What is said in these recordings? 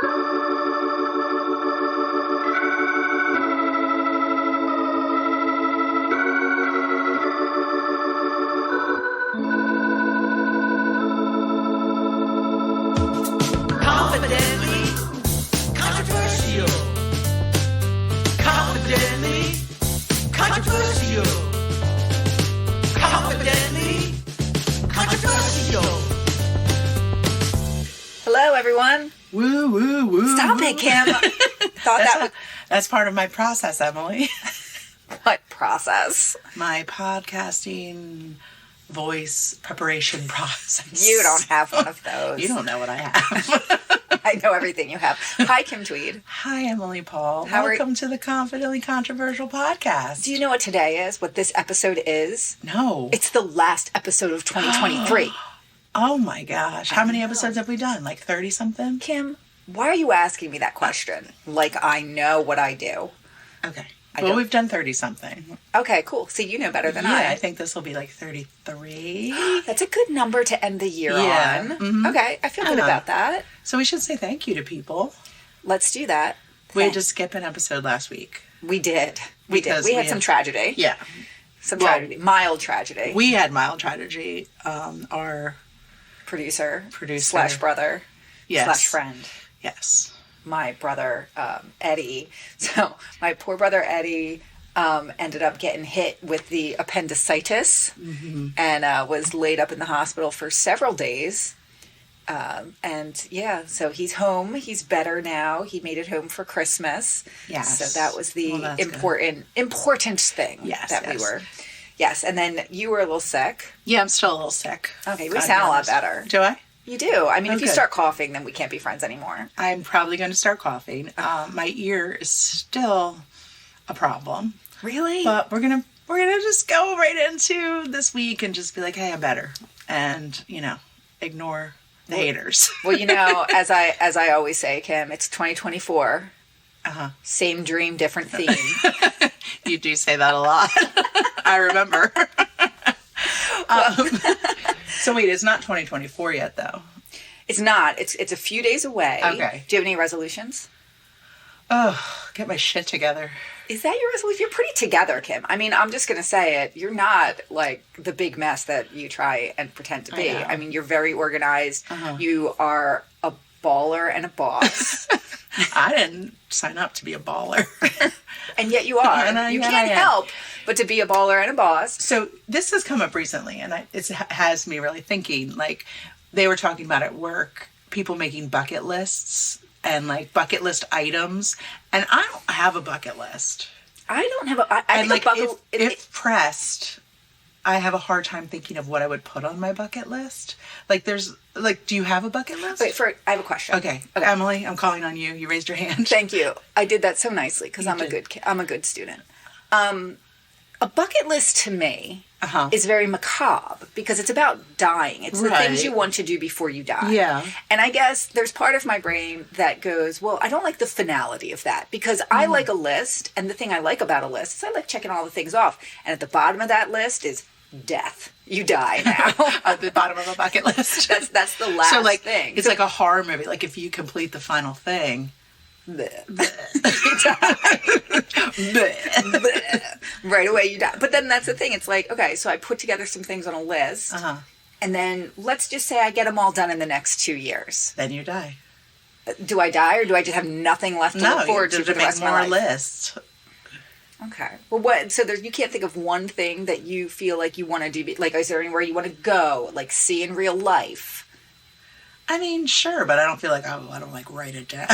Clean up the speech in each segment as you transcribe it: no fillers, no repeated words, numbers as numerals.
Hello, everyone. Woo, woo, woo. Stop it, Kim. That's part of my process, Emily. What process? My podcasting voice preparation process. You don't have one of those. You don't know what I have. I know everything you have. Hi, Kim Tweed. Hi, Emily Paul. How Welcome to the Confidently Controversial podcast. Do you know what today is? What this episode is? No. It's the last episode of 2023. Oh my gosh. How many episodes have we done? Like 30 something? Kim, why are you asking me that question? Like I know what I do. Okay. Well, we've done 30 something. Okay, cool. See, you know better than I. Yeah, I think this will be like 33. That's a good number to end the year on. Mm-hmm. Okay, I feel good about that. So we should say thank you to people. Let's do that. We had to skip an episode last week. We did. We had some tragedy. Yeah. Some tragedy. Mild tragedy. We had mild tragedy. Our producer slash brother, yes, slash friend. Yes. My brother, Eddie. So my poor brother, Eddie, ended up getting hit with the appendicitis and was laid up in the hospital for several days. And yeah, so he's home. He's better now. He made it home for Christmas. Yes. So that was the important thing we were. Yes, and then you were a little sick. Yeah, I'm still a little sick. Okay, we sound a lot better. Do I? You do. I mean, if you start coughing, then we can't be friends anymore. I'm probably going to start coughing. My ear is still a problem. Really? But we're gonna just go right into this week and just be like, hey, I'm better, and ignore the haters. Well, as I always say, Kim, it's 2024. Same dream, different theme. You do say that a lot. I remember. So wait, it's not 2024 yet, though. It's not. It's a few days away. Okay. Do you have any resolutions? Oh, get my shit together. Is that your resolution? You're pretty together, Kim. I mean, I'm just going to say it. You're not like the big mess that you try and pretend to be. I mean, you're very organized. You are a baller and a boss. I didn't sign up to be a baller. And yet you are. You can't help but to be a baller and a boss. So this has come up recently, and it has me really thinking. Like, they were talking about at work, people making bucket lists and like bucket list items, and I don't have a bucket list. I don't have a. I think like, a bucket. If pressed, I have a hard time thinking of what I would put on my bucket list. Like, do you have a bucket list? Wait, I have a question. Okay. Emily, I'm calling on you. You raised your hand. Thank you. I did that so nicely because I'm a good student. A bucket list to me is very macabre because it's about dying. It's the things you want to do before you die. Yeah. And I guess there's part of my brain that goes, well, I don't like the finality of that because I like a list, and the thing I like about a list is I like checking all the things off. And at the bottom of that list is death. You die now. At the bottom of a bucket list. That's the last thing. It's like a horror movie. Like, if you complete the final thing, you die. Right away you die. But then that's the thing. It's like, okay, so I put together some things on a list, and then let's just say I get them all done in the next 2 years. Then you die. Do I die, or do I just have nothing left to look forward to for the rest of my life? No, you have to make more lists. Okay. Well, what? So you can't think of one thing that you feel like you want to do. Like, is there anywhere you want to go? Like, see in real life? I mean, sure, but I don't feel like I don't like write it down.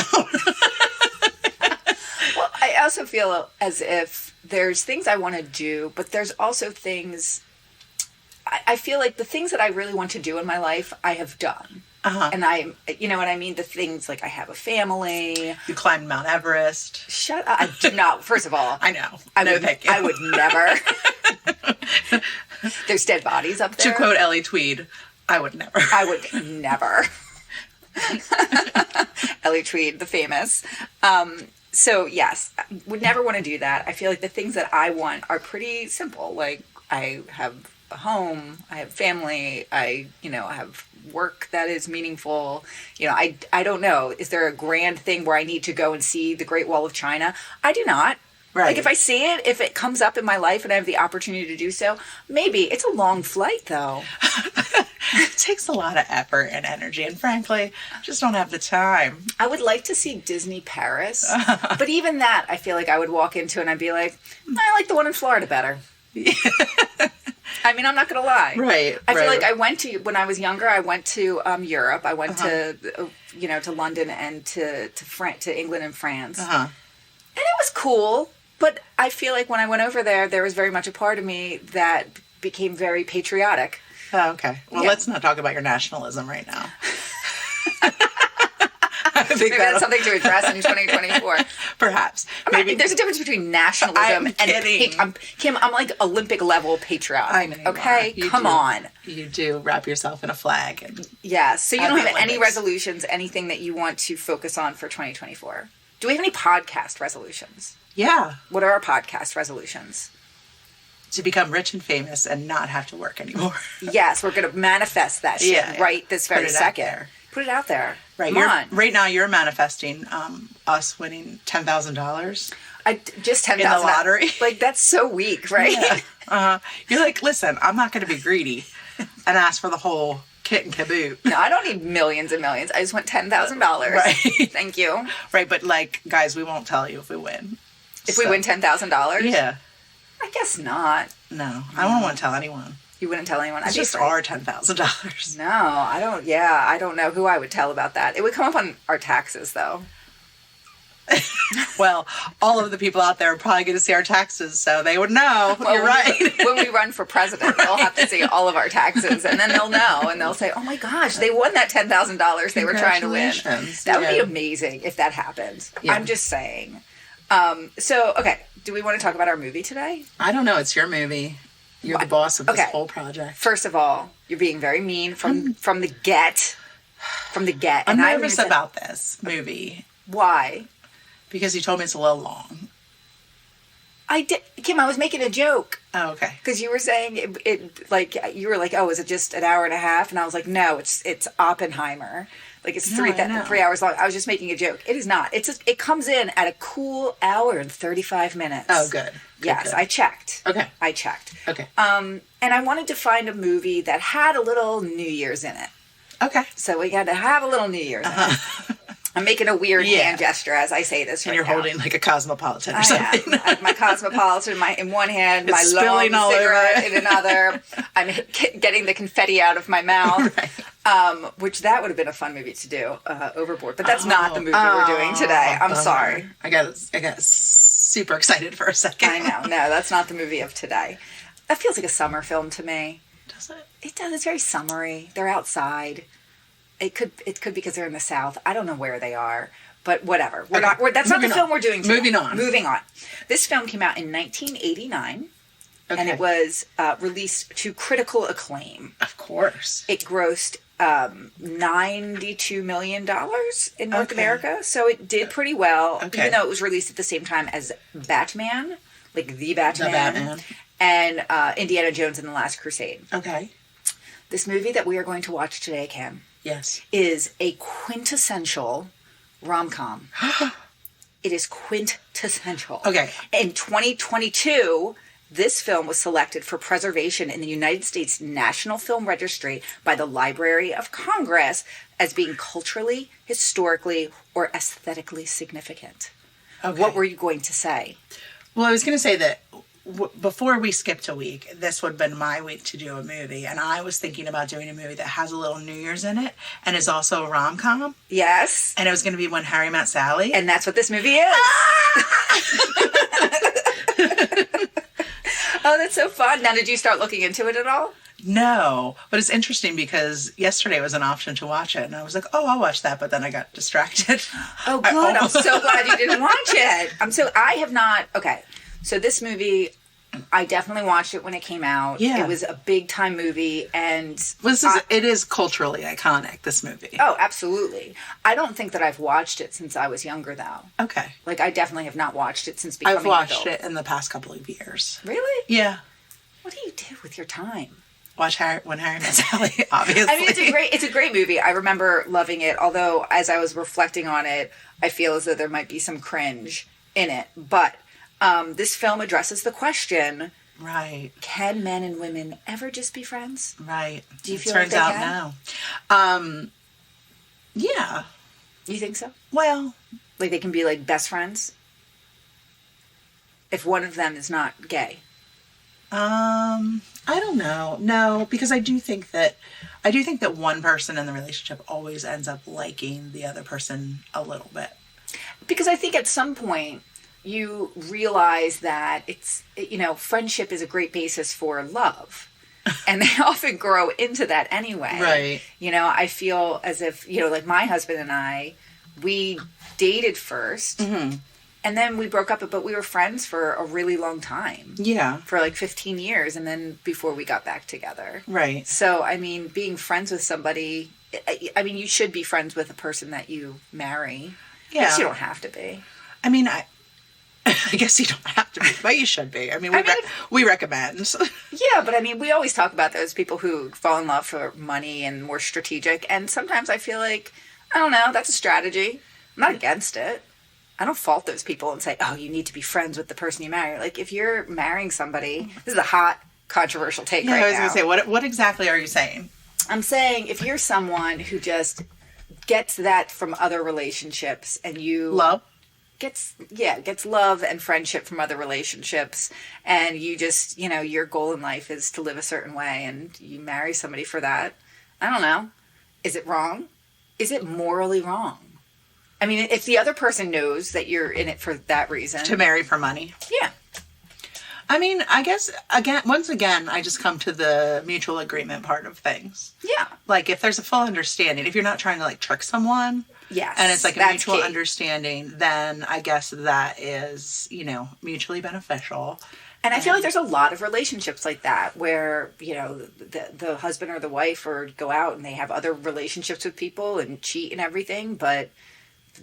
Well, I also feel as if there's things I want to do, but there's also things. I feel like the things that I really want to do in my life, I have done. And you know what I mean? The things like I have a family. You climbed Mount Everest. Shut up. I do not. First of all. I know. Thank you. I would never. There's dead bodies up there. To quote Ellie Tweed, I would never. I would never. Ellie Tweed, the famous. So yes, would never want to do that. I feel like the things that I want are pretty simple. Like I have a home, I have family, I have work that is meaningful. I don't know. Is there a grand thing where I need to go and see the Great Wall of China? I do not. Right. Like if I see it, if it comes up in my life and I have the opportunity to do so, maybe. It's a long flight though. It takes a lot of effort and energy, and frankly, I just don't have the time. I would like to see Disney Paris, but even that, I feel like I would walk into and I'd be like, I like the one in Florida better. I mean, I'm not going to lie. Right. I feel like when I was younger, I went to Europe. I went to London and to England and France. And it was cool, but I feel like when I went over there was very much a part of me that became very patriotic. Oh, okay. Well, let's not talk about your nationalism right now. Maybe that's something to address in 2024. Perhaps. There's a difference between nationalism and Kim, I'm like Olympic level patriotic. I know. Okay, come on. You do wrap yourself in a flag. And yeah. So you don't have any resolutions, anything that you want to focus on for 2024? Do we have any podcast resolutions? Yeah. What are our podcast resolutions? To become rich and famous and not have to work anymore. Yes, we're going to manifest that shit right this very second. Put it out there. Right. Come on. Right now you're manifesting us winning $10,000. Just $10,000 in the lottery. Like that's so weak, right? Yeah. You're like, listen, I'm not going to be greedy and ask for the whole kit and caboodle. No, I don't need millions and millions. I just want $10,000. Right. Thank you. Right, but like, guys, we won't tell you if we win. If we win $10,000? Yeah. I guess not. No, I won't want to tell anyone. You wouldn't tell anyone? It's just our $10,000. No, I don't. Yeah, I don't know who I would tell about that. It would come up on our taxes, though. Well, all of the people out there are probably going to see our taxes, so they would know. Well, you're right. When we run for president, they'll have to see all of our taxes, and then they'll know, and they'll say, "Oh my gosh, they won that $10,000 they were trying to win." That would be amazing if that happened. Yeah. I'm just saying. Okay, do we want to talk about our movie today? I don't know. It's your movie. You're the boss of this whole project. First of all, you're being very mean from the get. From the get. I'm nervous about this movie. Why? Because you told me it's a little long. I did, Kim. I was making a joke. Oh, okay. Because you were saying you were like, oh, is it just an hour and a half? And I was like, no, it's Oppenheimer. Like it's 3 hours long. I was just making a joke. It is not. It comes in at a cool hour and 35 minutes. Oh, good. Yes, good. I checked. Okay. I checked. Okay. And I wanted to find a movie that had a little New Year's in it. Okay. So we had to have a little New Year's in it. I'm making a weird hand gesture as I say this. And you're holding like a cosmopolitan or something. I have my cosmopolitan in one hand, my long cigarette in another. I'm getting the confetti out of my mouth, right. Which that would have been a fun movie to do, Overboard. But that's not the movie we're doing today. I'm sorry. I got super excited for a second. I know. No, that's not the movie of today. That feels like a summer film to me. Does it? It does. It's very summery. They're outside. It could because they're in the South. I don't know where they are, but whatever. That's not the film we're doing today. Moving on. This film came out in 1989, and it was released to critical acclaim. Of course. It grossed $92 million in North America, so it did pretty well, even though it was released at the same time as Batman, like The Batman. And Indiana Jones and the Last Crusade. Okay. This movie that we are going to watch today, Kim, is a quintessential rom-com. It is quintessential. Okay. In 2022, this film was selected for preservation in the United States National Film Registry by the Library of Congress as being culturally, historically, or aesthetically significant. Okay. What were you going to say? Well, I was going to say that before we skipped a week, this would have been my week to do a movie. And I was thinking about doing a movie that has a little New Year's in it and is also a rom-com. Yes. And it was going to be When Harry Met Sally. And that's what this movie is. Oh, that's so fun. Now, did you start looking into it at all? No, but it's interesting because yesterday was an option to watch it, and I was like, "Oh, I'll watch that," but then I got distracted. Oh, good! I'm so glad you didn't watch it. I have not. Okay, so this movie, I definitely watched it when it came out. Yeah, it was a big time movie, and it is culturally iconic. This movie. Oh, absolutely. I don't think that I've watched it since I was younger, though. Okay, like I definitely have not watched it since becoming I've watched adult. it in the past couple of years. Really? Yeah. What do you do with your time? Watch When Harry Met Sally, obviously. I mean, it's a great movie. I remember loving it, although as I was reflecting on it, I feel as though there might be some cringe in it. But this film addresses the question, right? Can men and women ever just be friends? Right. Do you feel like they can? No. Yeah. You think so? Well, like they can be like best friends if one of them is not gay. I don't know. No, because I do think that one person in the relationship always ends up liking the other person a little bit. Because I think at some point you realize that it's, friendship is a great basis for love. And they often grow into that anyway. Right. I feel as if, like my husband and I, we dated first. Mm-hmm. And then we broke up, but we were friends for a really long time. Yeah. For like 15 years, and then before we got back together. Right. So, I mean, being friends with somebody, you should be friends with a person that you marry. Yeah. I guess you don't have to be. I mean, I guess you don't have to be, but you should be. I mean, we recommend. Yeah, but I mean, we always talk about those people who fall in love for money and more strategic. And sometimes I feel like, I don't know, that's a strategy. I'm not against it. I don't fault those people and say, oh, you need to be friends with the person you marry. Like, if you're marrying somebody, this is a hot, controversial take right now. I was going to say, what exactly are you saying? I'm saying if you're someone who just gets that from other relationships and you... Love? Gets love and friendship from other relationships, and you just, your goal in life is to live a certain way, and you marry somebody for that. I don't know. Is it wrong? Is it morally wrong? I mean, if the other person knows that you're in it for that reason. To marry for money. Yeah. I mean, I guess, once again, I just come to the mutual agreement part of things. Yeah. Like, if there's a full understanding, if you're not trying to, like, trick someone. Yes. And it's like a mutual understanding, then I guess that is, mutually beneficial. And I feel like there's a lot of relationships like that where, the husband or the wife or go out and they have other relationships with people and cheat and everything, but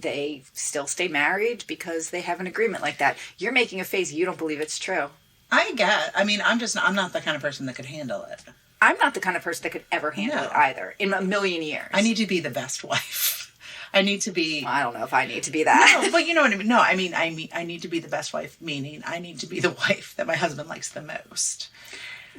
they still stay married because they have an agreement like that. You're making a face. You don't believe it's true. I'm not the kind of person that could handle it. I'm not the kind of person that could ever handle it either in a million years. I need to be the best wife. I need to be... Well, I don't know if I need to be that. No, but you know what I mean. No, I mean, I need to be the best wife, meaning I need to be the wife that my husband likes the most.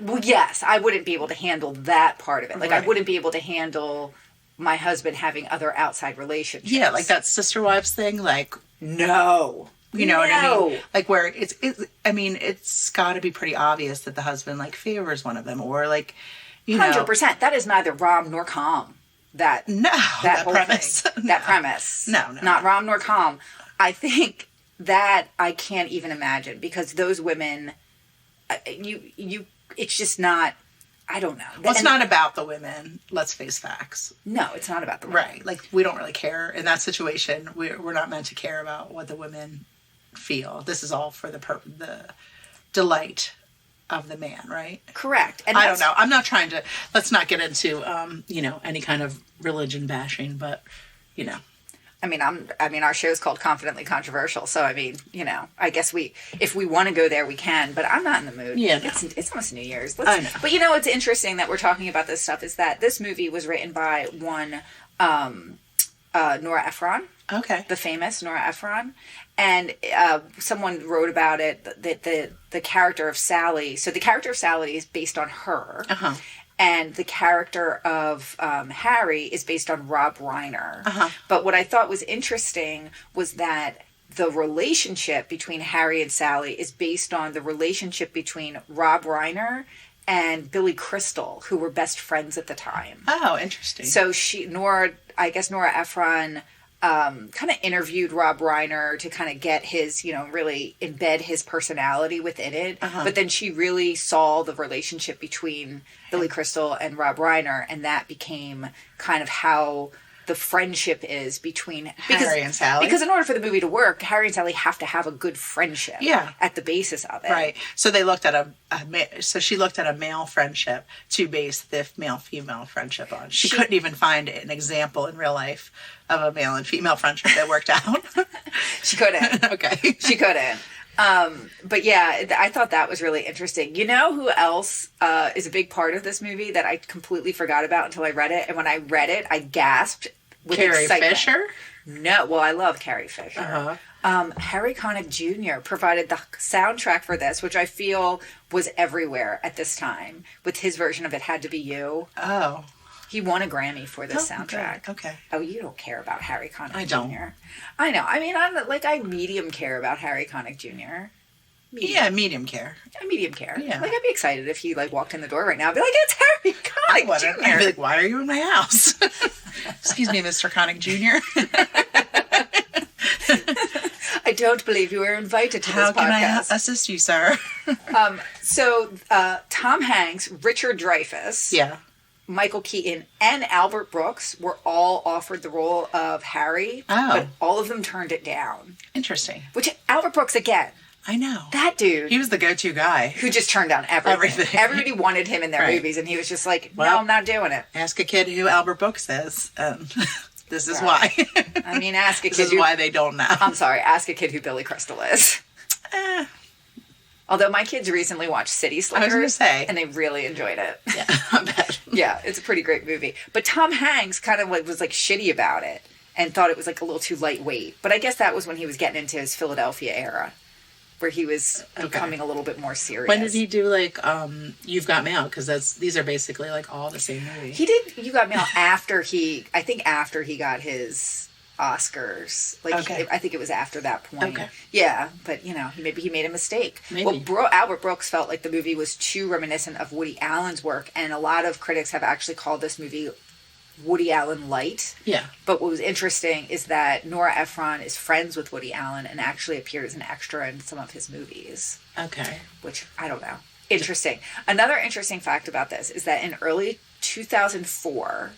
Well, yes, I wouldn't be able to handle that part of it. Like, right. I wouldn't be able to handle my husband having other outside relationships. Yeah, like that sister wives thing, like... No. You know what I mean? Like, where it's got to be pretty obvious that the husband, like, favors one of them, or, like, 100%. That is neither rom nor com. That premise. That premise. No. Not rom nor com. I think that I can't even imagine, because those women, it's just not, I don't know. Well, it's not about the women. Let's face facts. No, it's not about the women. Right. Like, we don't really care. In that situation, we're not meant to care about what the women feel. This is all for the delight of the man, right? Correct. And I don't know. I'm not trying to, let's not get into, any kind of religion bashing, but, I mean, our show's called Confidently Controversial, so I mean, I guess if we want to go there, we can, but I'm not in the mood. Yeah. No. It's almost New Year's. I know. But it's interesting that we're talking about this stuff, is that this movie was written by one, Nora Ephron. Okay. The famous Nora Ephron. And someone wrote about it, that the character of Sally, so the character of Sally is based on her. Uh-huh. And the character of Harry is based on Rob Reiner. Uh-huh. But what I thought was interesting was that the relationship between Harry and Sally is based on the relationship between Rob Reiner and Billy Crystal, who were best friends at the time. Oh, interesting. So Nora Ephron kind of interviewed Rob Reiner to kind of get his, really embed his personality within it. Uh-huh. But then she really saw the relationship between Billy Crystal and Rob Reiner, and that became kind of how the friendship is between Harry and Sally. Because in order for the movie to work, Harry and Sally have to have a good friendship at the basis of it. Right. So they looked at she looked at a male friendship to base the male-female friendship on. She couldn't even find an example in real life of a male and female friendship that worked out. She couldn't. Okay. She couldn't. But yeah, I thought that was really interesting. You know who else is a big part of this movie that I completely forgot about until I read it? And when I read it, I gasped with Carrie excitement. Fisher? No, well, I love Carrie Fisher. Harry Connick Jr. provided the soundtrack for this, which I feel was everywhere at this time. With his version of It Had to Be You. Oh. He won a Grammy for this soundtrack. Okay. Oh, you don't care about Harry Connick Jr. I don't. I know. I mean, I medium care about Harry Connick Jr. Yeah, medium care. I medium care. Yeah. Like, I'd be excited if he, like, walked in the door right now. I'd be like, it's Harry Connick Jr. I'd be like, why are you in my house? Excuse me, Mr. Connick Jr. I don't believe you were invited to How this podcast. can I assist you, sir? So, Tom Hanks, Richard Dreyfuss, Yeah. Michael Keaton, and Albert Brooks were all offered the role of Harry, Oh. but all of them turned it down. Interesting. Which, Albert Brooks, again, I know. that dude. He was the go-to guy. Who just turned down everything. Everybody wanted him in their Right. movies, and he was just like, no, Well, I'm not doing it. Ask a kid who Albert Brooks is. This is why. I mean, ask a kid This is why they don't know. I'm sorry, ask a kid who Billy Crystal is. Although my kids recently watched City Slickers. I was gonna say. And they really enjoyed it. Yeah, I bet. Yeah, it's a pretty great movie. But Tom Hanks kind of was like shitty about it and thought it was like a little too lightweight. But I guess that was when he was getting into his Philadelphia era, where he was becoming a little bit more serious. When did he do like You've Got Mail? Because these are basically like all the same movie. He did You Got Mail after after he got his Oscars. Like, I think it was after that point. Okay. Yeah, but maybe he made a mistake. Maybe. Well, Albert Brooks felt like the movie was too reminiscent of Woody Allen's work, and a lot of critics have actually called this movie Woody Allen light. Yeah. But what was interesting is that Nora Ephron is friends with Woody Allen and actually appeared as an extra in some of his movies. Okay. Which, I don't know. Interesting. Another interesting fact about this is that in early 2004,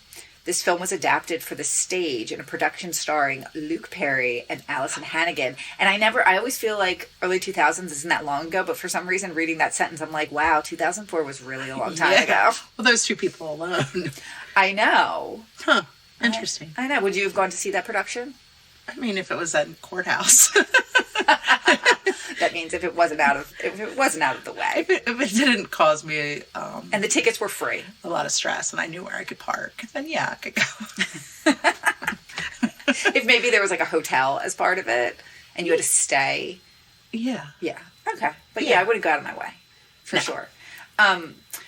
this film was adapted for the stage in a production starring Luke Perry and Allison Hannigan. And I always feel like early 2000s isn't that long ago, but for some reason reading that sentence, I'm like, wow, 2004 was really a long time ago. Well, those two people alone. I know. Huh. Interesting. I know. Would you have gone to see that production? I mean, if it was at courthouse. That means if it wasn't out of the way. If it didn't cause me and the tickets were free. A lot of stress and I knew where I could park, then yeah, I could go. If maybe there was like a hotel as part of it and you had to stay. Yeah. Yeah. Okay. But yeah I wouldn't go out of my way. For sure.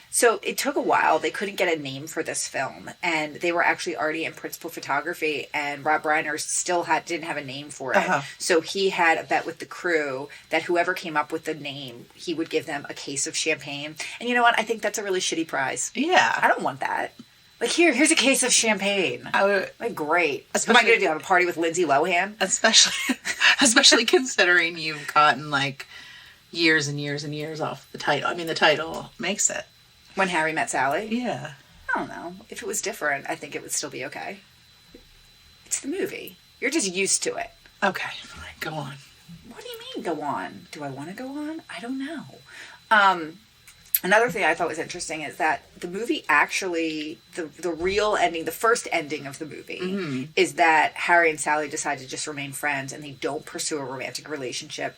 So it took a while. They couldn't get a name for this film, and they were actually already in principal photography, and Rob Reiner still didn't have a name for it. So he had a bet with the crew that whoever came up with the name, he would give them a case of champagne. And you know what? I think that's a really shitty prize. Yeah. I don't want that. Like, here's a case of champagne. Like, great. What am I going to do? Have a party with Lindsay Lohan? Especially considering you've gotten, like, years and years and years off the title. I mean, the title makes it. When Harry Met Sally? Yeah. I don't know. If it was different, I think it would still be okay. It's the movie. You're just used to it. Okay. Go on. What do you mean, go on? Do I want to go on? I don't know. Another thing I thought was interesting is that the movie actually, the real ending, the first ending of the movie, is that Harry and Sally decide to just remain friends and they don't pursue a romantic relationship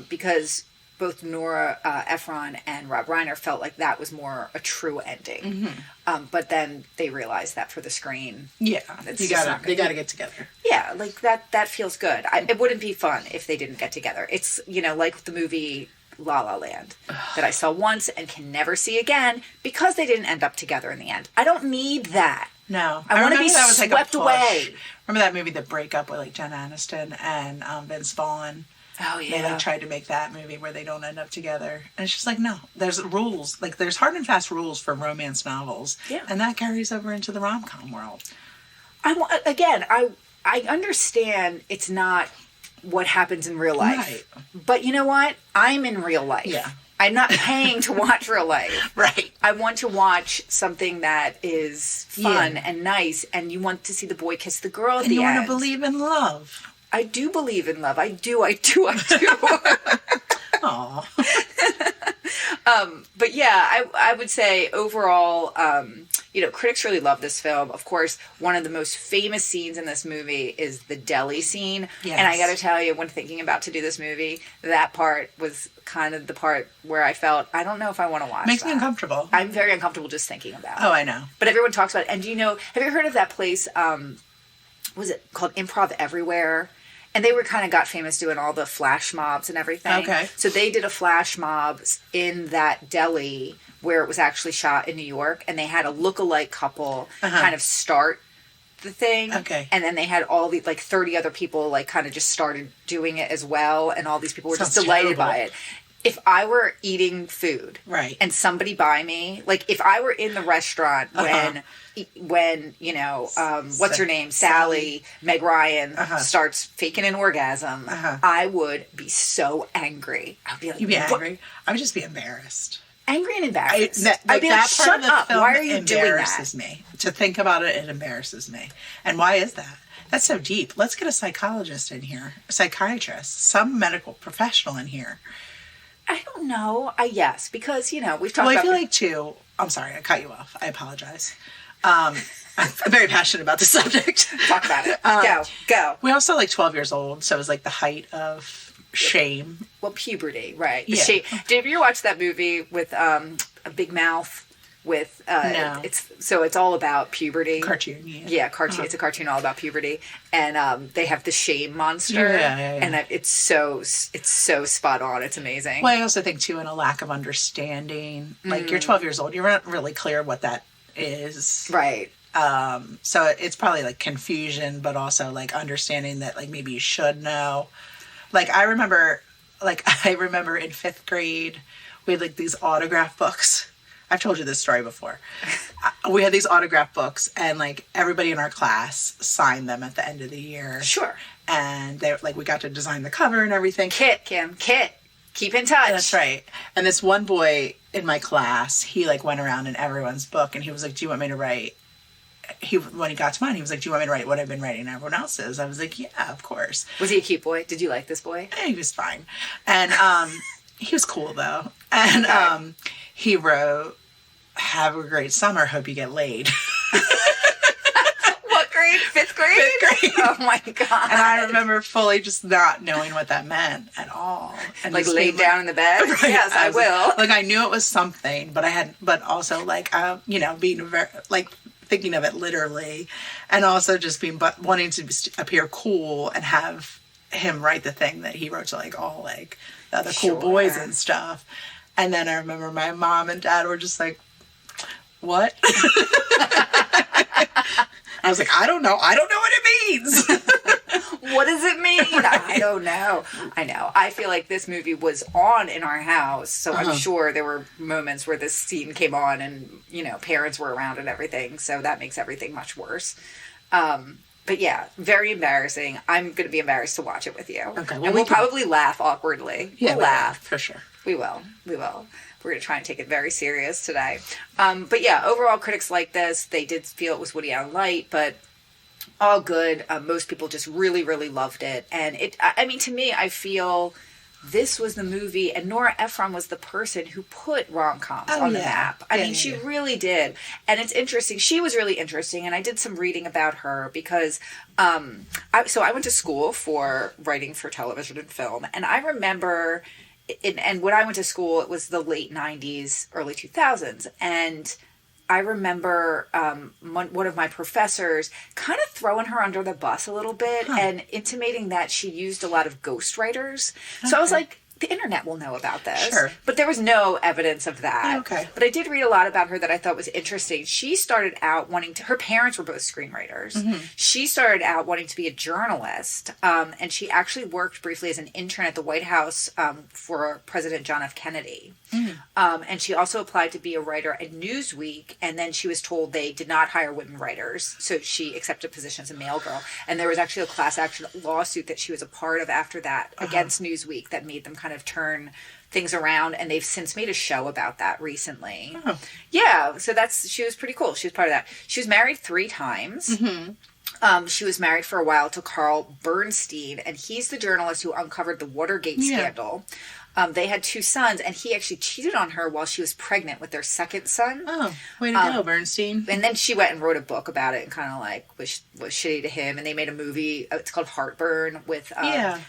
because both Nora Ephron and Rob Reiner felt like that was more a true ending. But then they realized that for the screen. Yeah. They got to get together. Yeah, like that feels good. It wouldn't be fun if they didn't get together. It's, like the movie La La Land that I saw once and can never see again because they didn't end up together in the end. I don't need that. No. I want to be that was like swept away. Remember that movie, The Breakup, with like Jen Aniston and Vince Vaughn? Oh, yeah. They tried to make that movie where they don't end up together. And it's just like, no. There's rules. Like, there's hard and fast rules for romance novels. Yeah. And that carries over into the rom-com world. I understand it's not what happens in real life. Right. But you know what? I'm in real life. Yeah. I'm not paying to watch real life. Right. I want to watch something that is fun and nice, and you want to see the boy kiss the girl at the end. And you want to believe in love. I do believe in love. I do. Aw. But yeah, I would say overall, critics really love this film. Of course, one of the most famous scenes in this movie is the deli scene. Yes. And I got to tell you, when thinking about to do this movie, that part was kind of the part where I felt, I don't know if I want to watch Makes that. me uncomfortable. I'm very uncomfortable just thinking about it. Oh, I know. But everyone talks about it. And have you heard of that place, was it called Improv Everywhere? And they kind of got famous doing all the flash mobs and everything. Okay. So they did a flash mob in that deli where it was actually shot in New York, and they had a look-alike couple kind of start the thing. Okay. And then they had all the 30 other people kind of just started doing it as well, and all these people were just delighted by it. If I were eating food, right, and somebody by me, if I were in the restaurant when what's her name, Sally, Meg Ryan starts faking an orgasm, I would be so angry. I'd be like, you'd be angry. I would just be embarrassed. Angry and embarrassed. I'd be like, shut up. Why are you doing that? Embarrasses me. To think about it, it embarrasses me. And why is that? That's so deep. Let's get a psychologist in here, a psychiatrist, some medical professional in here. I don't know. Yes, because, we've talked about... Well, I feel like, too... I'm sorry, I cut you off. I apologize. I'm very passionate about the subject. Talk about it. Go. We also 12 years old, so it was the height of shame. Well, puberty, right. Yeah. Did you watch that movie with a Big Mouth? With no. It's all about puberty. Cartoon, cartoon. It's a cartoon all about puberty, and they have the shame monster, and it's so spot on. It's amazing. Well, I also think too, in a lack of understanding, you're 12 years old, you're not really clear what that is, right? So it's probably confusion, but also understanding that maybe you should know. I remember in 5th grade, we had these autograph books. I've told you this story before. We had these autograph books, and everybody in our class signed them at the end of the year. Sure. And they we got to design the cover and everything. Kit. Keep in touch. That's right. And this one boy in my class, he went around in everyone's book, and he was like, "Do you want me to write?" When he got to mine, he was like, "Do you want me to write what I've been writing everyone else's?" I was like, "Yeah, of course." Was he a cute boy? Did you like this boy? He was fine, and he was cool though. And okay. He wrote, "Have a great summer. Hope you get laid." What grade? 5th grade? 5th grade. Oh my God. And I remember fully just not knowing what that meant at all. And laid down in the bed? Right, yes, I will. I knew it was something, but also being very, thinking of it literally, and also just wanting to appear cool and have him write the thing that he wrote to all the other cool boys and stuff. And then I remember my mom and dad were just like, "What?" I was like, I don't know what it means. What does it mean? I don't know. I know. I feel like this movie was on in our house, so I'm sure there were moments where this scene came on and, parents were around and everything, so that makes everything much worse. But yeah, very embarrassing. I'm going to be embarrassed to watch it with you. Okay. Well, and we'll probably laugh awkwardly. Yeah, we'll laugh. For sure. We will. We're going to try and take it very serious today. But yeah, overall critics like this. They did feel it was Woody Allen light, but all good. Most people just really, really loved it. And to me, I feel this was the movie, and Nora Ephron was the person who put rom-coms on the map. I mean, she really did. And it's interesting. She was really interesting, and I did some reading about her because I went to school for writing for television and film, and I remember... And when I went to school, it was the late 90s, early 2000s. And I remember one of my professors kind of throwing her under the bus a little bit and intimating that she used a lot of ghostwriters. Okay. So I was like, the internet will know about this. Sure. But there was no evidence of that. Okay. But I did read a lot about her that I thought was interesting. She started out her parents were both screenwriters. Mm-hmm. She started out wanting to be a journalist. And she actually worked briefly as an intern at the White House for President John F. Kennedy. Mm-hmm. And she also applied to be a writer at Newsweek. And then she was told they did not hire women writers. So she accepted a position as a mail girl. And there was actually a class action lawsuit that she was a part of after that against Newsweek that made them kind of turn things around, and they've since made a show about that recently. Oh. Yeah, so she was pretty cool. She was part of that. She was married 3 times. Mm-hmm. She was married for a while to Carl Bernstein, and he's the journalist who uncovered the Watergate scandal. They had 2 sons, and he actually cheated on her while she was pregnant with their second son. Oh, way to go, Bernstein. And then she went and wrote a book about it and kind of like was shitty to him. And they made a movie. It's called Heartburn with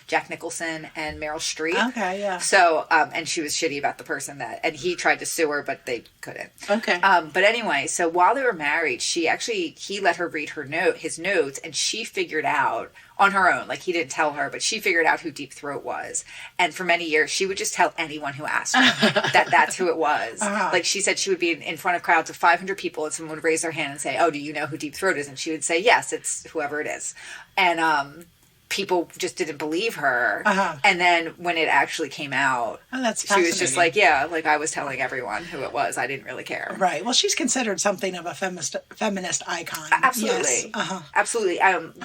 Jack Nicholson and Meryl Streep. Okay, yeah. So, and she was shitty about the person and he tried to sue her, but they couldn't. Okay. But anyway, so while they were married, he let her read his notes, and she figured out on her own, like he didn't tell her, but she figured out who Deep Throat was. And for many years, she would just tell anyone who asked her that's who it was. Uh-huh. Like she said she would be in front of crowds of 500 people and someone would raise their hand and say, oh, do you know who Deep Throat is? And she would say, yes, it's whoever it is. And people just didn't believe her. Uh-huh. And then when it actually came out, she was just like, yeah, like I was telling everyone who it was. I didn't really care. Right. Well, she's considered something of a feminist icon. Absolutely. Yes. Uh-huh. Absolutely.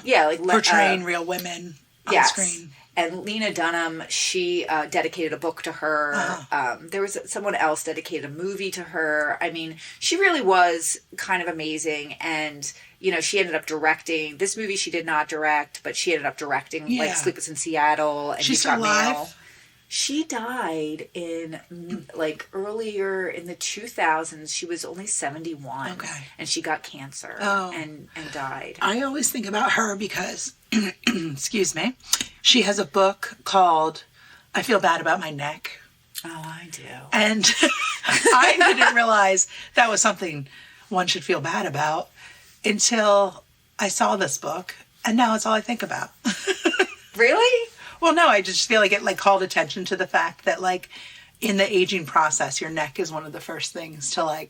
Yeah. Like portraying real women on screen. And Lena Dunham, she dedicated a book to her. Uh-huh. There was someone else dedicated a movie to her. I mean, she really was kind of amazing. And, you know, she ended up directing. This movie she did not direct, but she ended up directing, like, Sleepless in Seattle. And She's still alive? She died in, like, earlier in the 2000s. She was only 71. Okay. And she got cancer and died. I always think about her because, excuse me, she has a book called I Feel Bad About My Neck. Oh, I do. And I didn't realize that was something one should feel bad about until I saw this book. And now it's all I think about. Really? Well, no, I just feel like it called attention to the fact that in the aging process, your neck is one of the first things to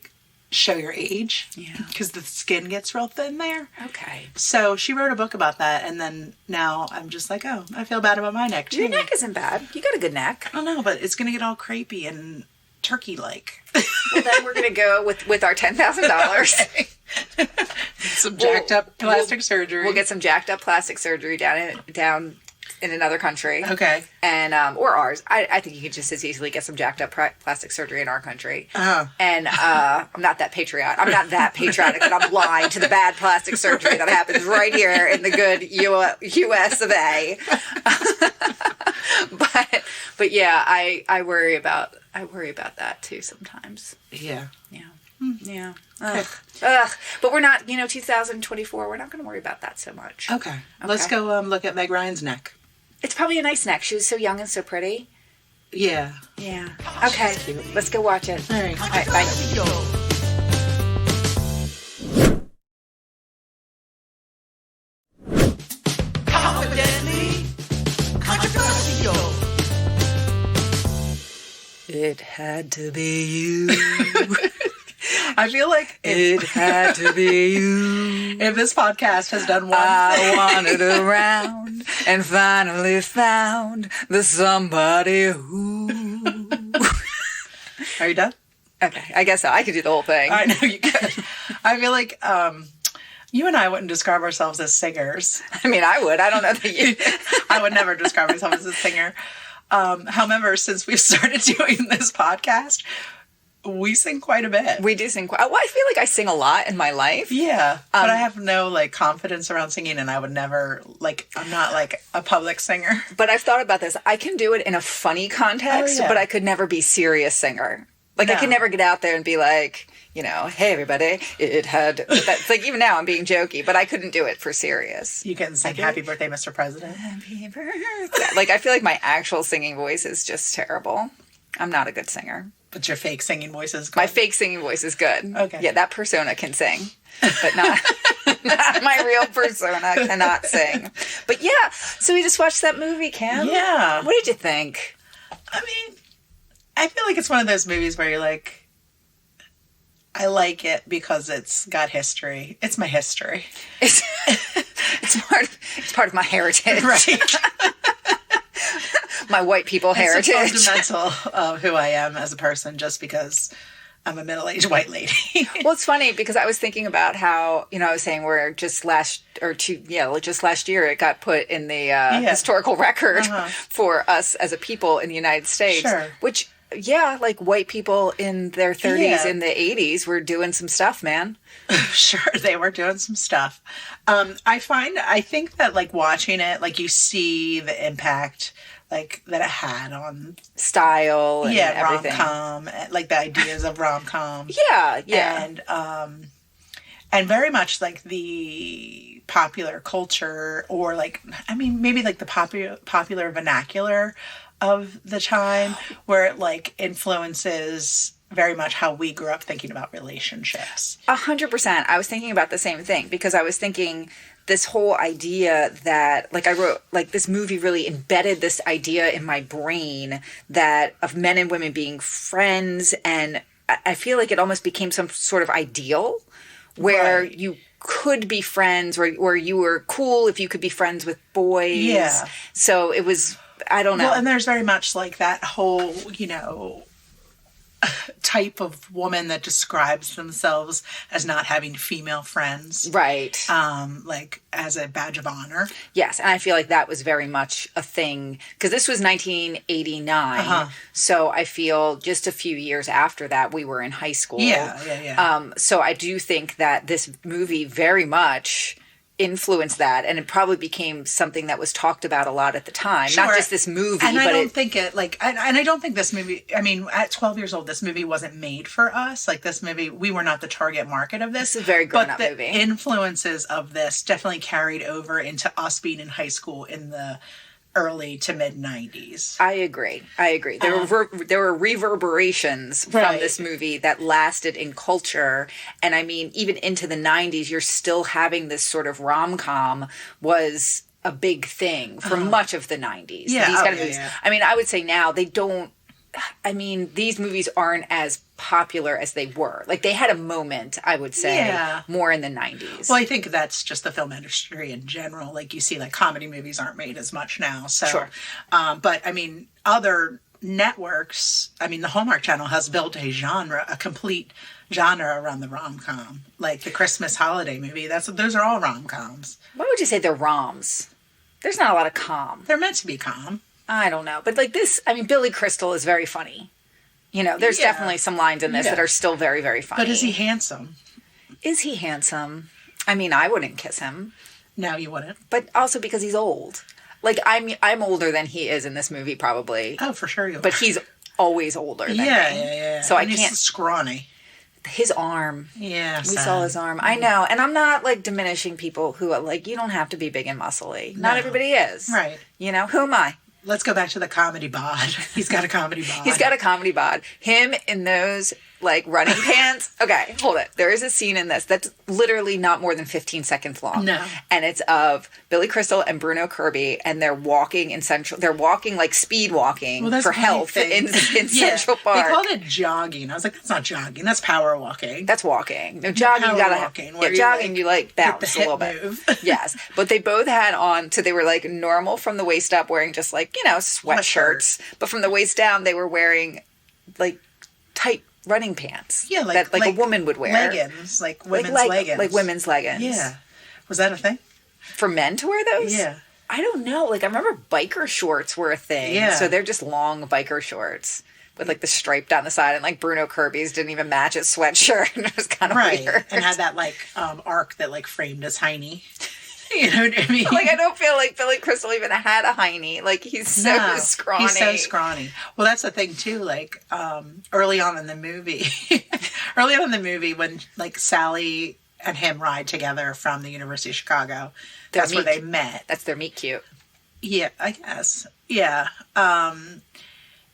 show your age. Yeah. Because the skin gets real thin there. Okay. So she wrote a book about that, and then now I'm just like, oh, I feel bad about my neck too. Your neck isn't bad. You got a good neck. I know, but it's gonna get all crepey and turkey-like. Well, then we're gonna go with our $10,000. Some jacked up plastic surgery. We'll get some jacked up plastic surgery down in another country. Okay. And or ours. I think you could just as easily get some jacked up plastic surgery in our country. Uh-huh. And I'm not that patriotic. I'm not that patriotic that I'm blind to the bad plastic surgery that happens right here in the good U.S. of A. But yeah, I worry about that too sometimes. Yeah. Yeah. Yeah. Ugh. But we're not, 2024, we're not going to worry about that so much. Okay. Let's go look at Meg Ryan's neck. It's probably a nice neck. She was so young and so pretty. Yeah. Yeah. Okay. Let's go watch it. All right. All right. Bye. It had to be you. I feel like it had to be you. If this podcast has done one I wandered around and finally found the somebody who. Are you done? Okay, I guess so. I could do the whole thing. I know you could. I feel like you and I wouldn't describe ourselves as singers. I mean, I would. I don't know that you. I would never describe myself as a singer. However, since we've started doing this podcast, we sing quite a bit. We do sing quite. Well, I feel like I sing a lot in my life. Yeah, but I have no confidence around singing, and I would never I'm not a public singer. But I've thought about this. I can do it in a funny context, but I could never be serious singer. I could never get out there and be like, hey everybody, it had. That's even now I'm being jokey, but I couldn't do it for serious. You can sing "Happy Birthday, Mr. President." Happy birthday. I feel like my actual singing voice is just terrible. I'm not a good singer. But your fake singing voice is good. My fake singing voice is good. Okay. Yeah, that persona can sing, but not my real persona cannot sing. But yeah, so we just watched that movie, Kim. Yeah. What did you think? I mean, I feel like it's one of those movies where you're like, I like it because it's got history. It's my history. It's part of my heritage. Right. My white people heritage. It's fundamental of who I am as a person, just because I'm a middle-aged white lady. Well, it's funny because I was thinking about how, I was saying we're just last year it got put in the historical record for us as a people in the United States. Sure. Which, white people in their 30s, in the 80s were doing some stuff, man. Sure, they were doing some stuff. I think that watching it, you see the impact like that it had on style and everything. rom-com, like the ideas of rom-coms. Yeah. And very much like the popular culture, or like, I mean, maybe like the popular vernacular of the time, where it like influences very much how we grew up thinking about relationships. 100%. I was thinking about the same thing, because I was thinking this whole idea that, like, I wrote, like, this movie really embedded this idea in my brain that of men and women being friends, and I feel like it almost became some sort of ideal where you could be friends, or you were cool if you could be friends with boys. Yeah. So it was, I don't know. Well, and there's very much like that whole, you know, type of woman that describes themselves as not having female friends. Right. Like as a badge of honor. Yes, and I feel like that was very much a thing, because this was 1989. So I feel just a few years after that, we were in high school. Yeah. So I do think that this movie very much influenced that, and it probably became something that was talked about a lot at the time. Sure. Not just this movie, and but I don't think it, like, and I don't think this movie, I mean, at 12 years old, this movie wasn't made for us. Like, this movie, we were not the target market of this. It's a very grown-up movie. But the influences of this definitely carried over into us being in high school in the early to mid 90s. I agree. There were reverberations from this movie that lasted in culture. And I mean, even into the 90s, you're still having this sort of rom-com was a big thing for much of the 90s. Yeah. These kind of movies. I mean, I would say now they don't, I mean, these movies aren't as popular as they were. Like, they had a moment, I would say, more in the 90s. Well, I think that's just the film industry in general. Like, you see, like, comedy movies aren't made as much now. So, sure. But, I mean, other networks, I mean, the Hallmark Channel has built a genre, a complete genre around the rom-com. Like, the Christmas holiday movie, those are all rom-coms. Why would you say they're roms? There's not a lot of com. They're meant to be com. I don't know. But, like, this, I mean, Billy Crystal is very funny. You know, there's definitely some lines in this that are still very, very funny. But is he handsome? Is he handsome? I mean, I wouldn't kiss him. No, you wouldn't. But also because he's old. Like, I'm older than he is in this movie, probably. Oh, for sure you are. But he's always older than me. Yeah. So and I can't... He's scrawny. His arm. Yeah, we saw his arm. I know. And I'm not, like, diminishing people who are, like, you don't have to be big and muscly. No. Not everybody is. Right. You know, who am I? Let's go back to the comedy bod. He's got a comedy bod. He's got a comedy bod. Him in those, like, running pants. Okay, hold it. There is a scene in this that's literally not more than 15 seconds long. No. And it's of Billy Crystal and Bruno Kirby, and they're walking in Central... They're walking, like, speed walking for health in Central Park. They called it jogging. I was like, that's not jogging. That's power walking. That's walking. No, jogging, you gotta... Walking, jogging, you, like, bounce a little bit. Move. Yes. But they both had on... So they were, like, normal from the waist up, wearing just, like, you know, sweatshirts. But from the waist down, they were wearing, like, tight running pants. Yeah, that like a woman would wear. Leggings, like women's leggings. Like women's leggings. Yeah. Was that a thing? For men to wear those? Yeah. I don't know. Like, I remember biker shorts were a thing. Yeah. So they're just long biker shorts with, like, the stripe down the side. And, like, Bruno Kirby's didn't even match his sweatshirt. It was kind of weird. And had that, like, arc that, like, framed his hiney. You know what I mean? Like, I don't feel like Billy Crystal even had a hiney. Like, he's so scrawny. He's so scrawny. Well, that's the thing, too. Like, early on in the movie, when, like, Sally and him ride together from the University of Chicago, that's where they met. That's their meet cute. Yeah, I guess. Yeah.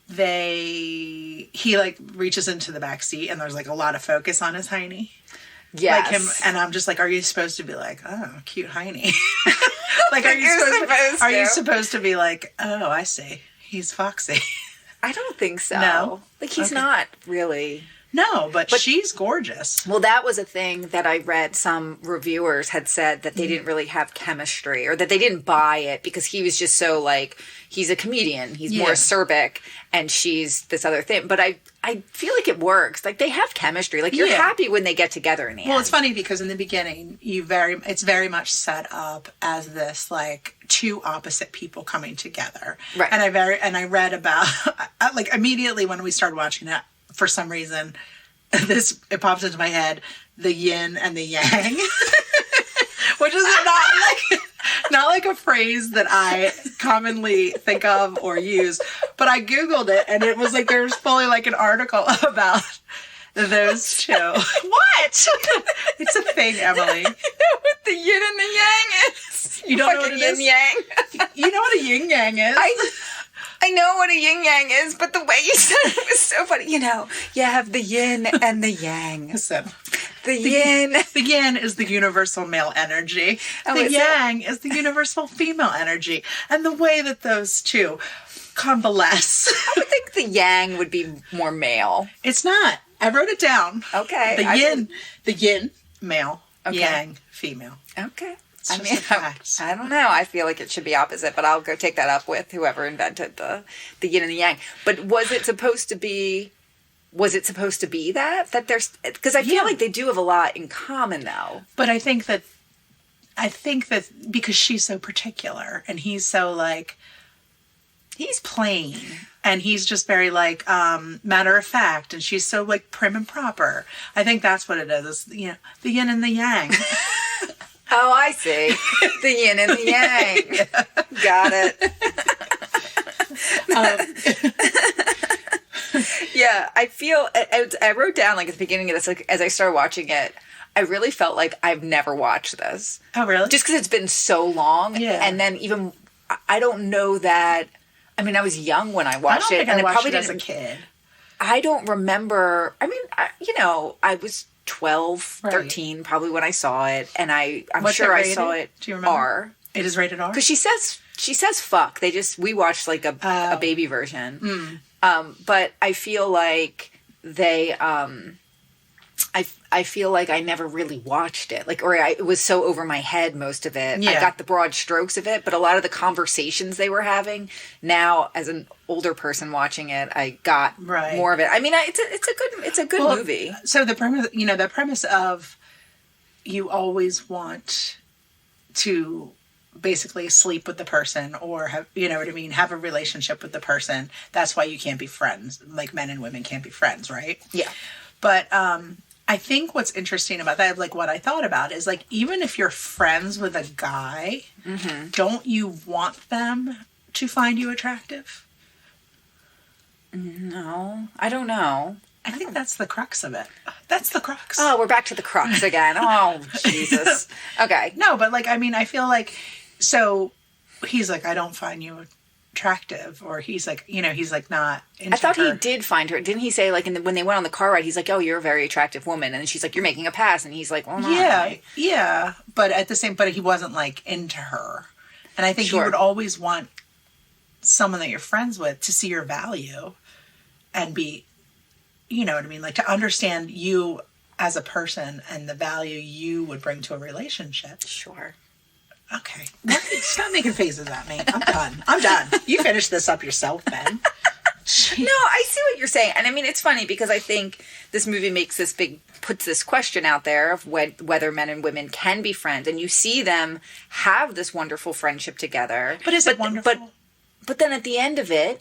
He, like, reaches into the back seat, and there's, like, a lot of focus on his hiney. Yes. Like him, and I'm just like, are you supposed to be like, oh, cute hiney? Like, are you supposed to be like, oh, I see, he's foxy? I don't think so. No? Like, he's not really. No, but she's gorgeous. Well, that was a thing that I read. Some reviewers had said that they didn't really have chemistry, or that they didn't buy it because he was just so, like, he's a comedian. He's more acerbic, and she's this other thing. But I feel like it works. Like, they have chemistry. Like, you're happy when they get together in the end. Well, it's funny because in the beginning, it's very much set up as this, like, two opposite people coming together. Right. And I read about, like, immediately when we started watching it, for some reason, it pops into my head, the yin and the yang, which is not like, Not like a phrase that I commonly think of or use, but I Googled it and it was like there was fully like an article about those two. What? It's a thing, Emily. You know what the yin and the yang is? You don't know what it yin is? yang. You know what a yin yang is? I know what a yin yang is, but the way you said it was so funny. You know, you have the yin and the yang. Listen, The yin. the yin is the universal male energy. Oh, The is it? yang is the universal female energy. And the way that those two convalesce. I would think the yang would be more male. It's not. I wrote it down. Okay. The yin, male. Okay. Yang, female. Okay. It's I just mean, a fact. I don't know. I feel like it should be opposite, but I'll go take that up with whoever invented the yin and the yang. But was it supposed to be that there's, because I feel like they do have a lot in common though. But I think that because she's so particular and he's so like, he's plain and he's just very like matter of fact, and she's so like prim and proper. I think that's what it is. It's, you know, the yin and the yang. Oh, I see. The yin and the yang. Got it. Yeah, I feel, I wrote down like at the beginning of this, like as I started watching it, I really felt like I've never watched this. Oh, really? Just because it's been so long. Yeah. And then even, I don't know that, I mean, I was young when I watched it. And I watched probably it as a didn't, kid. I don't remember, I mean, I was 12, Right. 13 probably when I saw it. And I'm What's sure it I rated? saw it Do you remember? R. It is rated R? Because she says fuck. We watched like a baby version. But I feel like they, I feel like I never really watched it. Like, it was so over my head, most of it. Yeah. I got the broad strokes of it, but a lot of the conversations they were having, now as an older person watching it, I got more of it. I mean, it's a good movie. So the premise of you always want to basically sleep with the person or have, you know what I mean, have a relationship with the person. That's why you can't be friends. Like men and women can't be friends, right? Yeah. But I think what's interesting about that, like what I thought about is like, even if you're friends with a guy, don't you want them to find you attractive? No, I don't know. I think that's the crux of it. That's the crux. Oh, we're back to the crux again. Oh, Jesus. Okay. No, but like, I mean, I feel like, so he's like, I don't find you attractive, or he's like, you know, he's like not into I thought her. he did find her. Didn't he say like when they went on the car ride, he's like, oh, you're a very attractive woman. And she's like, you're making a pass. And he's like, well, not. Yeah. But but he wasn't like into her. And I think you would always want someone that you're friends with to see your value and be, you know what I mean? Like to understand you as a person and the value you would bring to a relationship. Sure. Okay. Stop making faces at me. I'm done. You finish this up yourself, Ben. No, I see what you're saying. And I mean, it's funny because I think this movie puts this question out there of whether men and women can be friends. And you see them have this wonderful friendship together. But is it wonderful? But then at the end of it,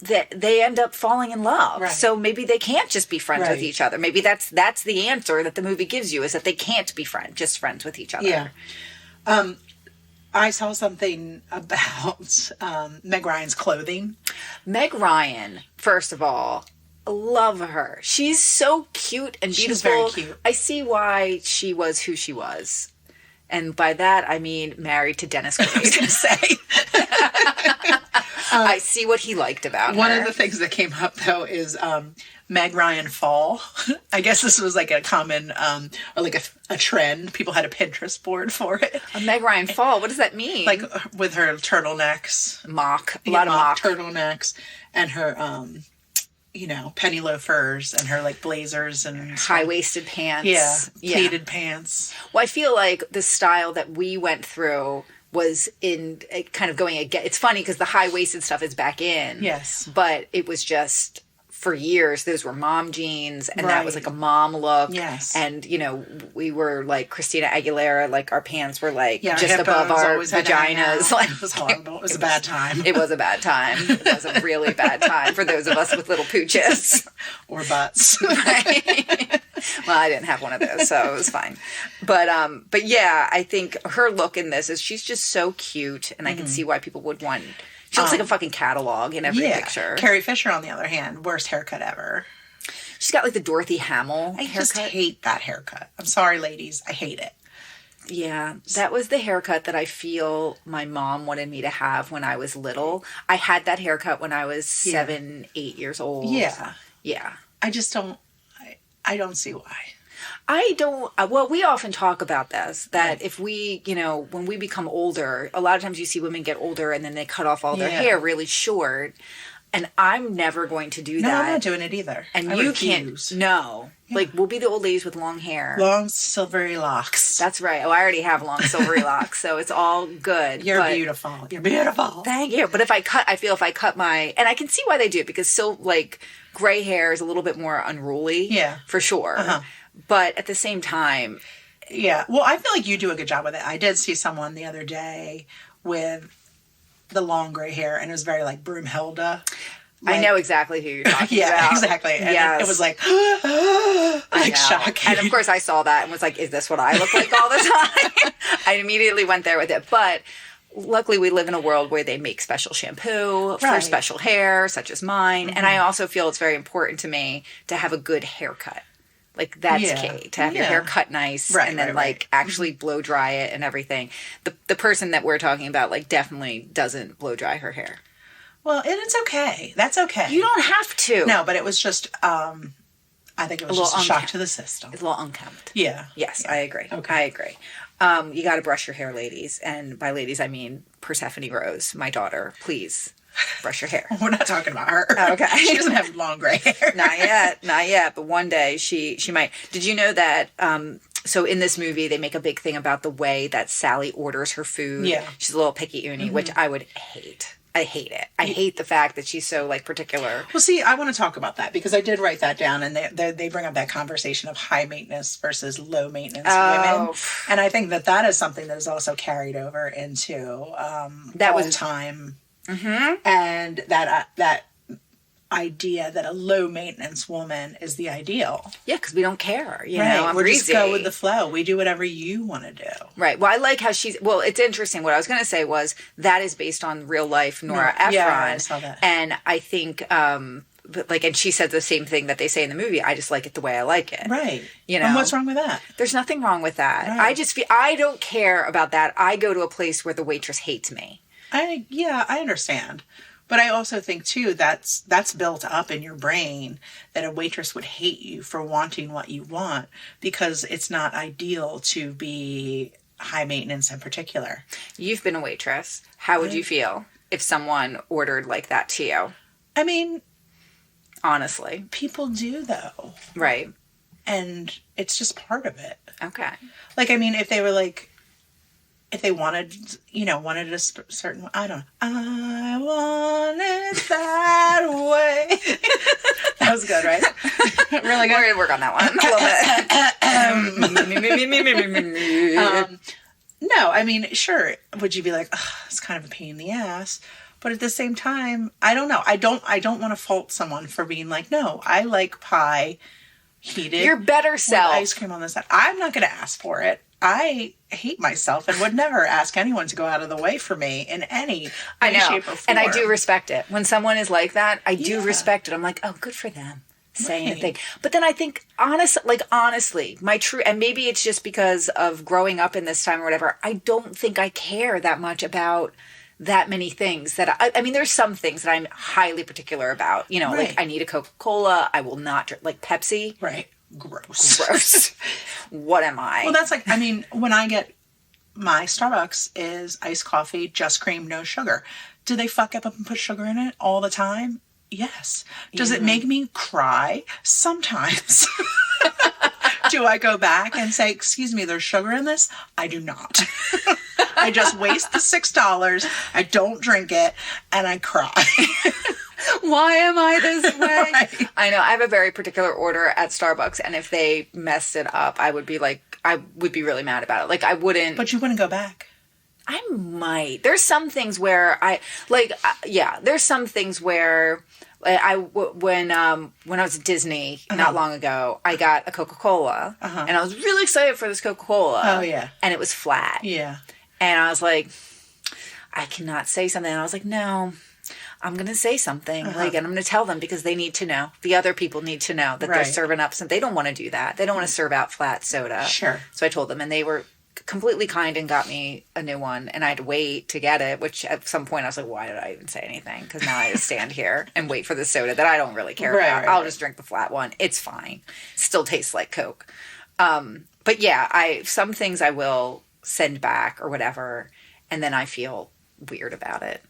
they end up falling in love. Right. So maybe they can't just be friends with each other. Maybe that's the answer that the movie gives you, is that they can't be just friends with each other. Yeah. I saw something about Meg Ryan's clothing. Meg Ryan, first of all, love her. She's so cute and beautiful. She's very cute. I see why she was who she was. And by that, I mean married to Dennis Quaid. I was going to say. I see what he liked about her. One of the things that came up, though, is Meg Ryan fall. I guess this was like a common, or like a trend. People had a Pinterest board for it. A Meg Ryan fall? What does that mean? Like with her turtlenecks. A lot of mock. Turtlenecks. And her, penny loafers and her like blazers and high-waisted pants. Yeah. Pleated pants. Well, I feel like the style that we went through was in kind of going again. It's funny because the high-waisted stuff is back in. Yes. But it was just, for years, those were mom jeans, and that was like a mom look. Yes. And, we were like Christina Aguilera, like our pants were like just our above hippos our always had to hang vaginas. out. Like, it was horrible. It was a bad time. It was a bad time. It was a really bad time for those of us with little pooches. Or butts. Right. Well, I didn't have one of those, so it was fine. But yeah, I think her look in this is she's just so cute, and I can see why people would want. She looks like a fucking catalog in every picture. Carrie Fisher, on the other hand, worst haircut ever. She's got like the Dorothy Hamill haircut. I just hate that haircut. I'm sorry, ladies. I hate it. Yeah, that was the haircut that I feel my mom wanted me to have when I was little. I had that haircut when I was 7, 8 years old. Yeah. Yeah. I just don't, I don't see why. I don't, well, we often talk about this, that if we, when we become older, a lot of times you see women get older and then they cut off all their hair really short. And I'm never going to do that. No, I'm not doing it either. And you refuse. Can't. No. Yeah. Like, we'll be the old ladies with long hair. Long, silvery locks. That's right. Oh, I already have long, silvery locks, so it's all good. You're beautiful. You're beautiful. Thank you. But I feel if I cut my... And I can see why they do it, because gray hair is a little bit more unruly. Yeah. For sure. Uh-huh. But at the same time... Yeah. Well, I feel like you do a good job with it. I did see someone the other day with the long gray hair, and it was very like Broomhilda. I know exactly who you're talking about. Yeah, exactly. And it was like, shocking. And of course I saw that and was like, is this what I look like all the time? I immediately went there with it. But luckily we live in a world where they make special shampoo for special hair, such as mine. Mm-hmm. And I also feel it's very important to me to have a good haircut. Like, that's key, to have your hair cut nice and then, actually blow dry it and everything. The person that we're talking about, definitely doesn't blow dry her hair. Well, and it's okay. That's okay. You don't have to. No, but it was just, I think it was just a shock to the system. It's a little unkempt. Yeah. Yes, yeah. I agree. Okay. I agree. You got to brush your hair, ladies. And by ladies, I mean Persephone Rose, my daughter. Please. Brush your hair. We're not talking about her. Okay. She doesn't have long gray hair. Not yet. But one day she might. Did you know that, so in this movie, they make a big thing about the way that Sally orders her food. Yeah. She's a little picky uni, which I would hate. I hate it. I hate the fact that she's so particular. Well, see, I want to talk about that because I did write that down, and they bring up that conversation of high maintenance versus low maintenance women, and I think that is something that is also carried over into that was time, and that idea that a low maintenance woman is the ideal. Yeah, because we don't care. You know, we just go with the flow. We do whatever you want to do. Right. Well, I like how it's interesting. What I was going to say was that is based on real life Nora Ephron. Yeah, I saw that. And I think, and she said the same thing that they say in the movie. I just like it the way I like it. Right. You know. And what's wrong with that? There's nothing wrong with that. Right. I just feel I don't care about that. I go to a place where the waitress hates me. I understand. But I also think, too, that's built up in your brain that a waitress would hate you for wanting what you want because it's not ideal to be high maintenance in particular. You've been a waitress. How would you feel if someone ordered like that to you? I mean... Honestly. People do, though. Right. And it's just part of it. Okay. If they were if they wanted a certain, I don't know. I want it that way. That was good, right? Really good. We're going to work on that one. No, I mean, sure. Would you be like, it's kind of a pain in the ass? But at the same time, I don't know. I don't want to fault someone for being like, no, I like pie heated. Your better self. With ice cream on the side. I'm not going to ask for it. I hate myself and would never ask anyone to go out of the way for me in any way, shape, or form. And I do respect it. When someone is like that, I do respect it. I'm like, oh, good for them. Saying a thing. But then I think, honestly, and maybe it's just because of growing up in this time or whatever, I don't think I care that much about that many things that I mean, there's some things that I'm highly particular about. I need a Coca-Cola. I will not drink, Pepsi. Right. Gross. What am I? Well, that's when I get my Starbucks is iced coffee, just cream, no sugar. Do they fuck up and put sugar in it all the time? Yes. Does it make me cry? Sometimes. Do I go back and say, excuse me, there's sugar in this? I do not. I just waste the $6. I don't drink it and I cry. Why am I this way? Right. I know. I have a very particular order at Starbucks, and if they messed it up, I would be really mad about it. I wouldn't. But you wouldn't go back. I might. There's some things where there's some things where When I was at Disney not long ago, I got a Coca-Cola, and I was really excited for this Coca-Cola. Oh, yeah. And it was flat. Yeah. And I was like, I cannot say something. And I was like, no, I'm going to say something. And I'm going to tell them because they need to know. The other people need to know that they're serving up. So they don't want to do that. They don't want to serve out flat soda. Sure. So I told them, and they were completely kind and got me a new one, and I had to wait to get it, which at some point I was like, why did I even say anything? Because now I have to stand here and wait for the soda that I don't really care about. I'll just drink the flat one. It's fine. Still tastes like Coke. But yeah, some things I will send back or whatever, and then I feel weird about it.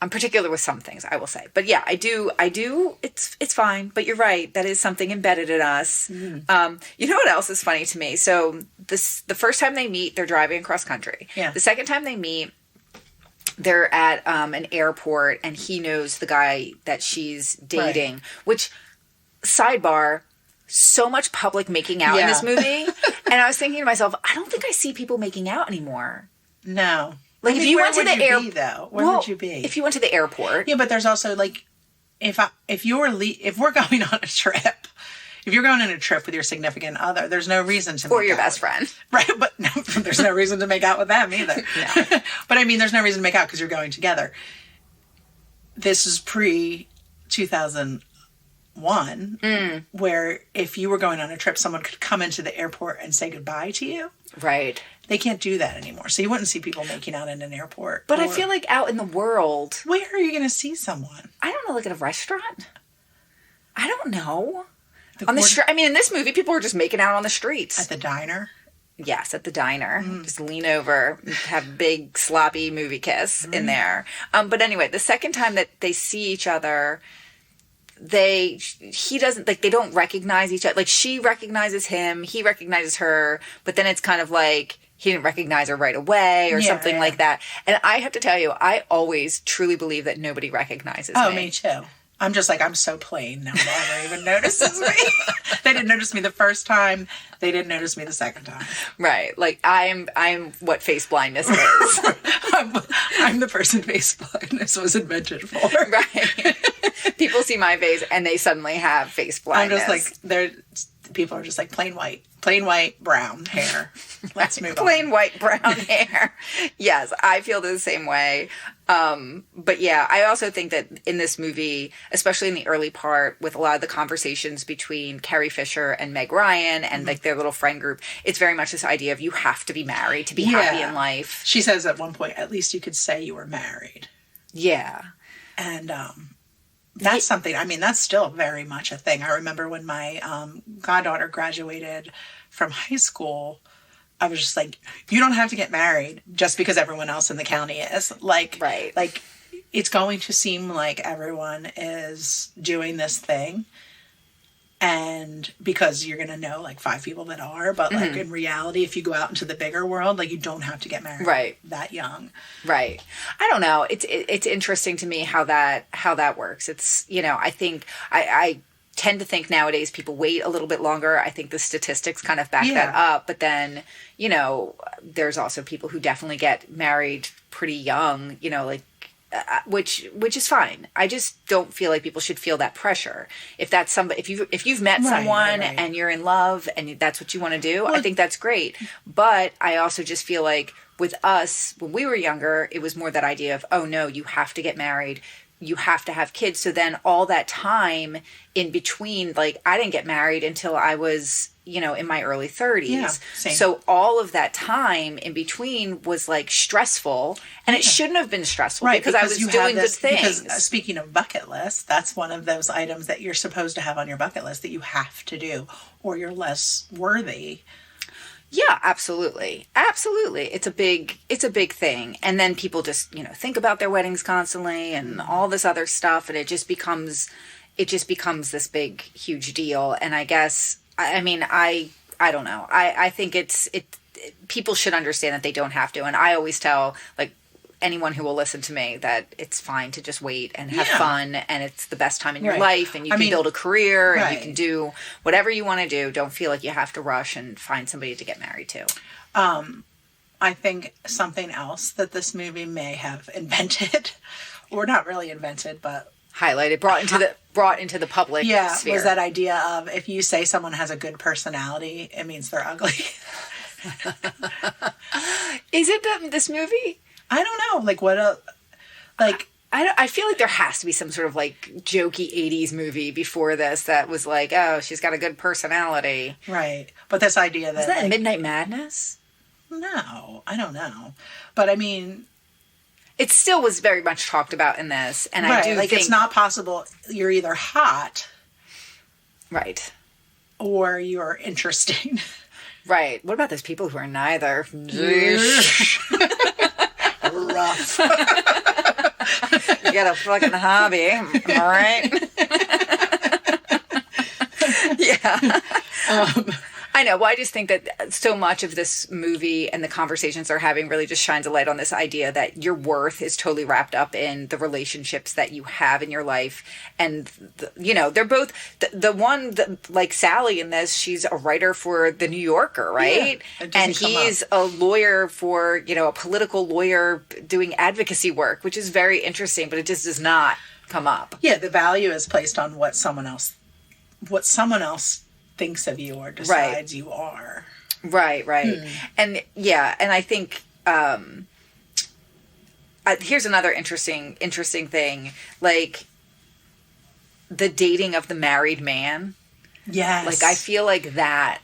I'm particular with some things, I will say. But yeah, I do. It's fine. But you're right. That is something embedded in us. Mm-hmm. You know what else is funny to me? So the first time they meet, they're driving across country. Yeah. The second time they meet, they're at an airport, and he knows the guy that she's dating. Which, sidebar, so much public making out in this movie. And I was thinking to myself, I don't think I see people making out anymore. No. Like, if you went to the airport, where would you be? If you went to the airport. Yeah, but there's also, like, if we're going on a trip, if you're going on a trip with your significant other, there's no reason to make out. Or your best friend. Right, but no, there's no reason to make out with them either. No. But I mean, there's no reason to make out because you're going together. This is pre-2001, where if you were going on a trip, someone could come into the airport and say goodbye to you. Right. They can't do that anymore. So you wouldn't see people making out in an airport. But I feel like out in the world. Where are you going to see someone? I don't know, like at a restaurant? I don't know. On the street. I mean, in this movie, people were just making out on the streets. At the diner? Yes, at the diner. Just lean over, have a big, sloppy movie kiss in there. But anyway, the second time that they see each other, they don't recognize each other. Like, she recognizes him, he recognizes her, but then it's kind of like he didn't recognize her right away or something like that. And I have to tell you, I always truly believe that nobody recognizes me. Oh, me too. I'm just like, I'm so plain. No one ever even notices me. They didn't notice me the first time. They didn't notice me the second time. Right. Like, I'm what face blindness is. I'm the person face blindness was invented for. Right. People see my face and they suddenly have face blindness. I'm just like, people are just like plain white, brown hair. Let's move on. Plain white, brown hair. Yes, I feel the same way. But yeah, I also think that in this movie, especially in the early part, with a lot of the conversations between Carrie Fisher and Meg Ryan and like their little friend group, it's very much this idea of you have to be married to be happy in life. She says at one point, at least you could say you were married. Yeah. And that's something, I mean, that's still very much a thing. I remember when my goddaughter graduated from high school, I was just like, you don't have to get married just because everyone else in the county is. Like, right. Like, it's going to seem like everyone is doing this thing. And because you're going to know like 5 people that are, but like in reality, if you go out into the bigger world, like you don't have to get married that young. Right. I don't know. It's interesting to me how that works. It's, you know, I think I tend to think nowadays people wait a little bit longer. I think the statistics kind of back that up. But then, you know, there's also people who definitely get married pretty young, you know, like, which is fine. I just don't feel like people should feel that pressure. If that's somebody, if you've met someone and you're in love and that's what you want to do, I think that's great. But I also just feel like with us, when we were younger, it was more that idea of, oh no, you have to get married. You have to have kids. So then all that time in between, like I didn't get married until I was, you know, in my early 30s. Yeah, same. So all of that time in between was like stressful, and it shouldn't have been stressful because I was doing good things. Because speaking of bucket lists, that's one of those items that you're supposed to have on your bucket list that you have to do, or you're less worthy. Yeah, absolutely. Absolutely. It's a big thing. And then people just, you know, think about their weddings constantly and all this other stuff, and it just becomes this big, huge deal. And I guess, I mean, I don't know. I think people should understand that they don't have to. And I always tell, like, anyone who will listen to me that it's fine to just wait and have fun, and it's the best time in your life, and you can build a career and you can do whatever you want to do. Don't feel like you have to rush and find somebody to get married to. I think something else that this movie may have invented, or not really invented, but highlighted, brought into the public sphere. Was that idea of if you say someone has a good personality, it means they're ugly. Is it this movie? I don't know. Like what? I feel like there has to be some sort of like jokey 80s movie before this that was like, oh, she's got a good personality. Right. But this idea that... Was that Midnight Madness? No, I don't know. But I mean... It still was very much talked about in this. And right, I do think... it's not possible. You're either hot... Right. Or you're interesting. Right. What about those people who are neither? Rough. You got a fucking hobby, am I right? Yeah. I know. Well, I just think that so much of this movie and the conversations they're having really just shines a light on this idea that your worth is totally wrapped up in the relationships that you have in your life. And, they're both, the one, like Sally in this, she's a writer for The New Yorker, right? Yeah, and he's a lawyer for, a political lawyer doing advocacy work, which is very interesting, but it just does not come up. Yeah, the value is placed on what someone else thinks of you or decides you are. Right. And I think here's another interesting thing, like the dating of the married man. Yes. Like I feel like that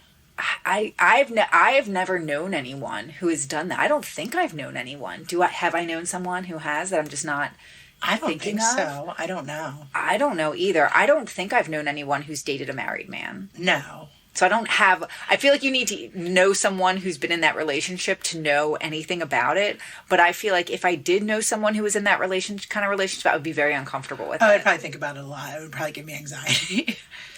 I've never known anyone who has done that. I don't think I've known anyone. Have I known someone who has that I'm just not I don't think so. I don't know. I don't know either. I don't think I've known anyone who's dated a married man. No. So I feel like you need to know someone who's been in that relationship to know anything about it. But I feel like if I did know someone who was in that relationship, I would be very uncomfortable with it. I'd probably think about it a lot. It would probably give me anxiety.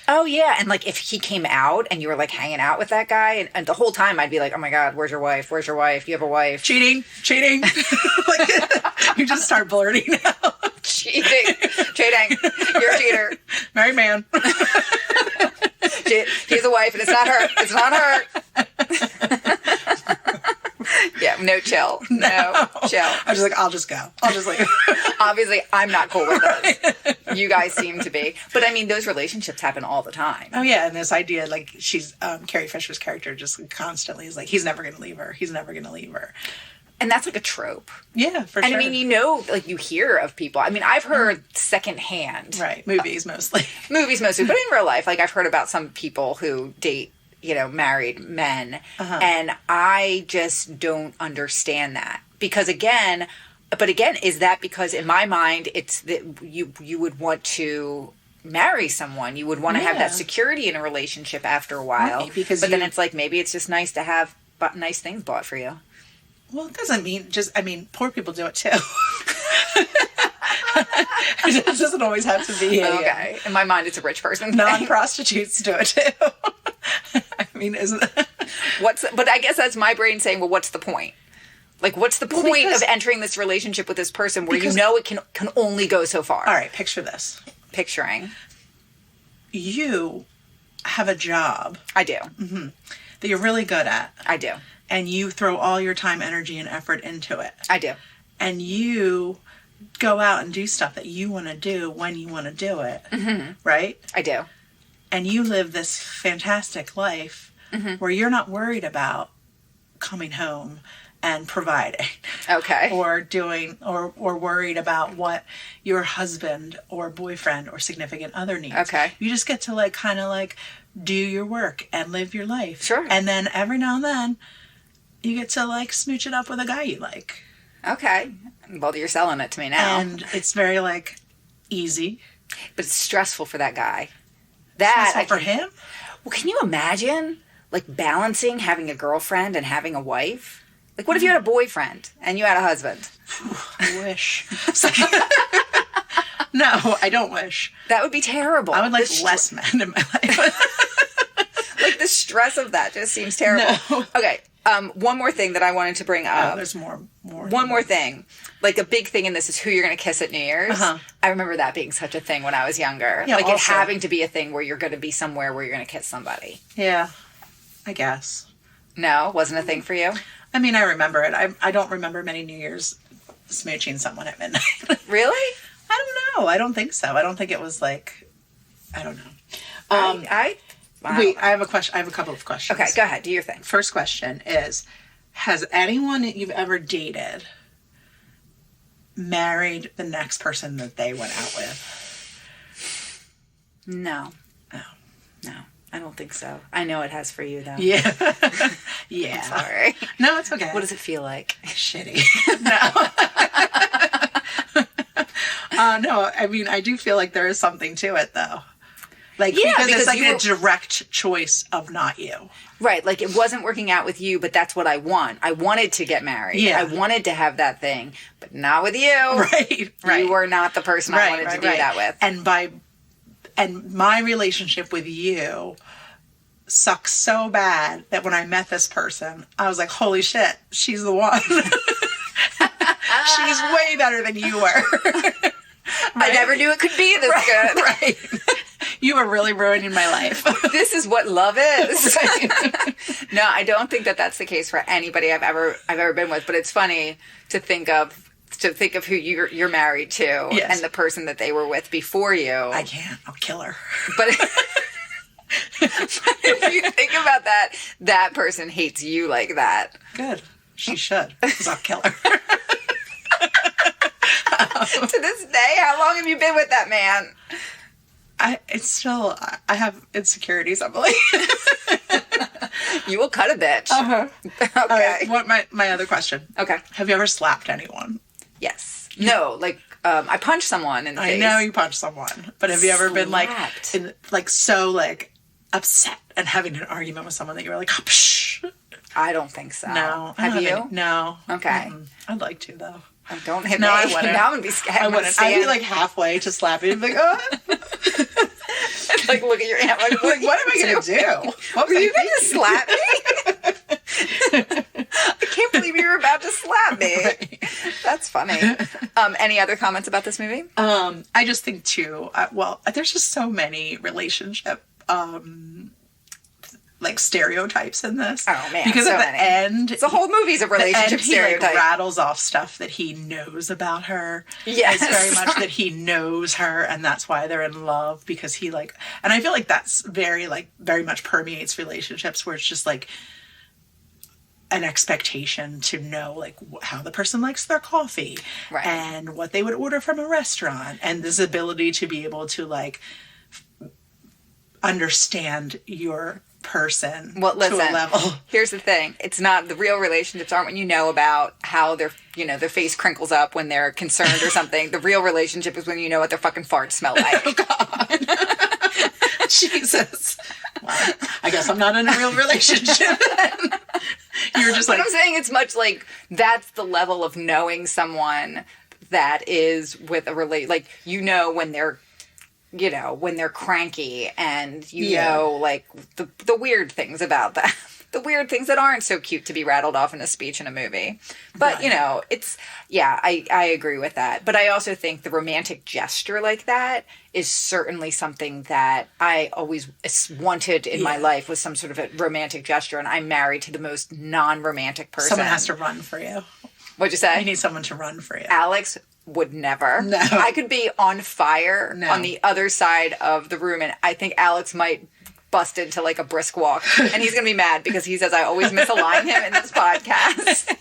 Oh, yeah. And like if he came out and you were like hanging out with that guy and the whole time I'd be like, oh my God, where's your wife? Where's your wife? You have a wife. Cheating. Like, you just start blurting out. Cheating. You're a cheater. Married man. She's a wife and it's not her. Yeah, no chill. No chill. I was like, I'll just go. I'll just leave. Obviously, I'm not cool with this. You guys seem to be. But I mean, those relationships happen all the time. Oh, yeah. And this idea, like, she's, Carrie Fisher's character just constantly is like, he's never going to leave her. He's never going to leave her. And that's like a trope. Yeah, for sure. And I mean, like you hear of people. I mean, I've heard secondhand. Right. Movies mostly. But in real life, like I've heard about some people who date, married men. Uh-huh. And I just don't understand that. Because again, is that because in my mind, it's that you would want to marry someone. You would want to have that security in a relationship after a while. Right, then it's like, maybe it's just nice to have nice things bought for you. Well, it doesn't mean, poor people do it too. It doesn't always have to be. Okay. In my mind, it's a rich person thing. Non-prostitutes do it too. I mean, isn't it? But I guess that's my brain saying, well, what's the point? Like, what's the point of entering this relationship with this person where it can only go so far? All right, picture this. Picturing. You have a job. I do. Mm-hmm, that you're really good at. I do. And you throw all your time, energy, and effort into it. I do. And you go out and do stuff that you want to do when you want to do it. Mm-hmm. Right? I do. And you live this fantastic life where you're not worried about coming home and providing. Okay. Or worried about what your husband or boyfriend or significant other needs. Okay. You just get to kind of do your work and live your life. Sure. And then every now and then you get to smooch it up with a guy you like. Okay. Well, you're selling it to me now. And it's very easy. But it's stressful for that guy. Stressful for him? Well, can you imagine balancing having a girlfriend and having a wife? What if you had a boyfriend and you had a husband? I wish. No, I don't wish. That would be terrible. I would less men in my life. The stress of that just seems terrible. No. Okay. One more thing that I wanted to bring up. Oh, there's more. One more thing. A big thing in this is who you're going to kiss at New Year's. Uh-huh. I remember that being such a thing when I was younger. Yeah, it having to be a thing where you're going to be somewhere where you're going to kiss somebody. Yeah, I guess. No? Wasn't a thing for you? I mean, I remember it. I don't remember many New Year's smooching someone at midnight. Really? I don't No, I don't think so. I don't think it was like, I don't know. I Wait, I have a question. I have a couple of questions. Okay, go ahead. Do your thing. First question is, has anyone that you've ever dated married the next person that they went out with? No. Oh. No, I don't think so. I know it has for you, though. Yeah. Yeah. Sorry. No, it's okay. What does it feel like? Shitty. No, I mean, I do feel like there is something to it, though. Like, Yeah, because it's because like a direct choice of not you. Right, like it wasn't working out with you, but that's what I want. I wanted to get married. Yeah. I wanted to have that thing, but not with you. Right. You were not the person I wanted to do that with. And my relationship with you sucks so bad that when I met this person, I was like, holy shit, she's the one. She's way better than you were. I never knew it could be this good. Right. You were really ruining my life. This is what love is. Right. No, I don't think that that's the case for anybody I've ever been with. But it's funny to think of who you're married to, yes, and the person that they were with before you. I can't. I'll kill her. But if you think about that person hates you like that. Good. She should. Because I'll kill her. To this day, how long have you been with that man? I have insecurities, I believe. You will cut a bitch. Uh-huh. Okay. All right, what my other question. Okay. Have you ever slapped anyone? Yes. No, like I punched someone in the face. I know you punched someone, but have you ever been so upset and having an argument with someone that you were like, oh, psh. I don't think so. No. Have you? No. Okay. Mm-mm. I'd like to, though. Don't hit No, me. I wouldn't. Now I'm going to be scared. I wouldn't. I'd be like halfway to slapping and be like, oh. Like, look at your hand. Like, what am I going to do? What were you going to slap me? I can't believe you were about to slap me. Right. That's funny. Any other comments about this movie? I just think, too, there's just so many relationship stereotypes in this. Oh man, because so at the many. end, the whole movie's a relationship stereotype. He rattles off stuff that he knows about her. Yes, it's very much that he knows her, and that's why they're in love. Because he and I feel like that's very much permeates relationships, where it's just like an expectation to know how the person likes their coffee, right, and what they would order from a restaurant, and this ability to be able to understand your person to a level. Here's the thing. It's not, the real relationships aren't when you know about how their face crinkles up when they're concerned or something. The real relationship is when you know what their fucking farts smell like. Oh, God. Jesus. Well, I guess I'm not in a real relationship. You're just But I'm saying it's much like that's the level of knowing someone that is with a when they're when they're cranky, and know the weird things about them, the weird things that aren't so cute to be rattled off in a speech in a movie. But right. I agree with that. But I also think the romantic gesture like that is certainly something that I always wanted in my life, was some sort of a romantic gesture. And I'm married to the most non-romantic person. Someone has to run for you. What'd you say? You need someone to run for you. Alex would never. No. I could be on fire on the other side of the room, and I think Alex might bust into a brisk walk, and he's gonna be mad because he says I always misalign him in this podcast.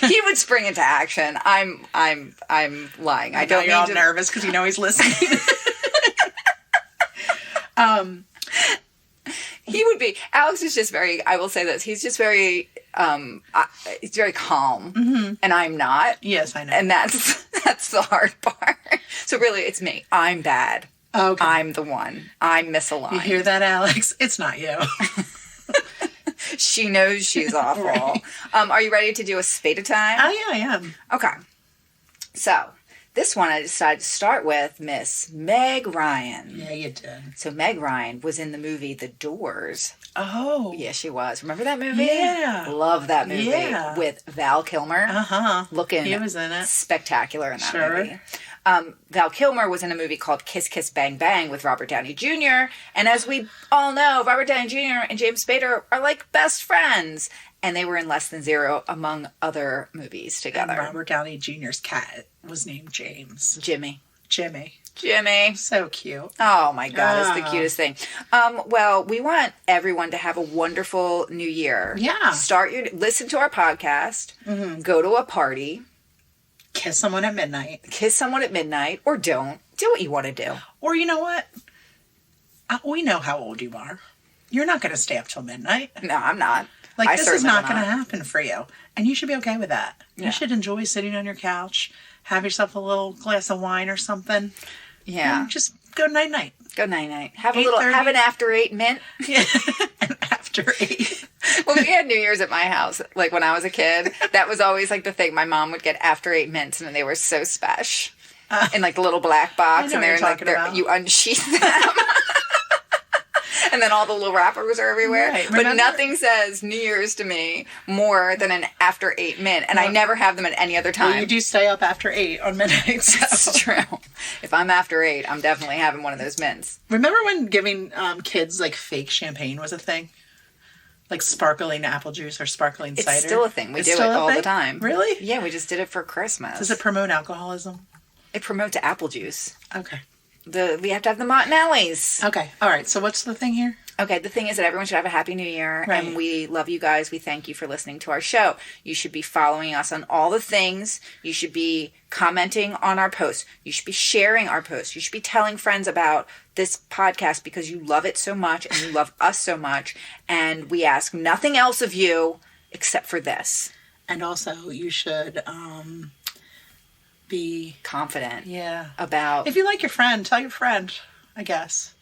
He would spring into action. I'm lying. I don't. You're all nervous because you know he's listening. He would be. Alex is just very, I will say this, he's just very, he's very calm, and I'm not. Yes, I know. And that's the hard part. So really, it's me. I'm bad. Okay. I'm the one. I'm misaligned. You hear that, Alex? It's not you. She knows she's awful. Right. Are you ready to do a spade of time? Oh, yeah, I am. Okay. So, this one I decided to start with Miss Meg Ryan. Yeah, you did. So Meg Ryan was in the movie The Doors. Oh. Yeah, she was. Remember that movie? Yeah. Love that movie. Yeah. With Val Kilmer. Uh-huh. He was in it. Spectacular in that movie. Val Kilmer was in a movie called Kiss Kiss Bang Bang with Robert Downey Jr. And as we all know, Robert Downey Jr. and James Spader are like best friends. And they were in Less Than Zero, among other movies together. And Robert Downey Jr.'s cat was named James. Jimmy. Jimmy. Jimmy. So cute. Oh my God, it's the cutest thing. Well, we want everyone to have a wonderful new year. Yeah. Listen to our podcast, go to a party, Kiss someone at midnight. kiss someone at midnight, or don't. Do what you want to do. Or you know what? We know how old you are. You're not going to stay up till midnight. No, I'm not. Like, this is not going to happen for you. And you should be okay with that. Yeah. You should enjoy sitting on your couch, have yourself a little glass of wine or something. Yeah. And just go night-night. Go night-night. Have 8:30. an after 8 mint. Yeah. And after 8. When we had New Year's at my house, like when I was a kid, that was always like the thing. My mom would get after 8 mints, and they were so special. In like the little black box, and they're like, you unsheath them. And then all the little wrappers are everywhere. Right. But nothing says New Year's to me more than an after 8 mint. And I never have them at any other time. Well, you do stay up after 8 on midnight. So. That's true. If I'm after 8, I'm definitely having one of those mints. Remember when giving kids like fake champagne was a thing? Like sparkling apple juice or sparkling cider? It's still a thing. We do it all the time. Really? Yeah, we just did it for Christmas. Does it promote alcoholism? It promotes apple juice. Okay. We have to have the Montanellis. Okay. All right. So what's the thing here? Okay, the thing is that everyone should have a happy new year, Right. and we love you guys. We thank you for listening to our show. You should be following us on all the things. You should be commenting on our posts. You should be sharing our posts. You should be telling friends about this podcast because you love it so much and you love us so much, and we ask nothing else of you except for this. And also, you should be confident. Yeah. About if you like your friend, tell your friend, I guess.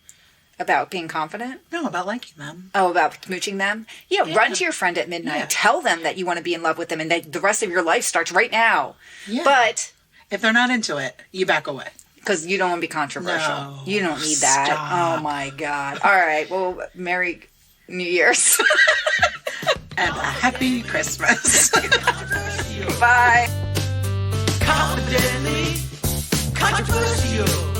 About being confident? No, about liking them. Oh, about smooching them? Yeah, run to your friend at midnight. Yeah. Tell them that you want to be in love with them and that the rest of your life starts right now. Yeah. But if they're not into it, you back away. Because you don't want to be controversial. No, you don't need that. stop. Oh my God. All right. Well, Merry New Year's. And a happy Christmas. Bye. Confidently controversial.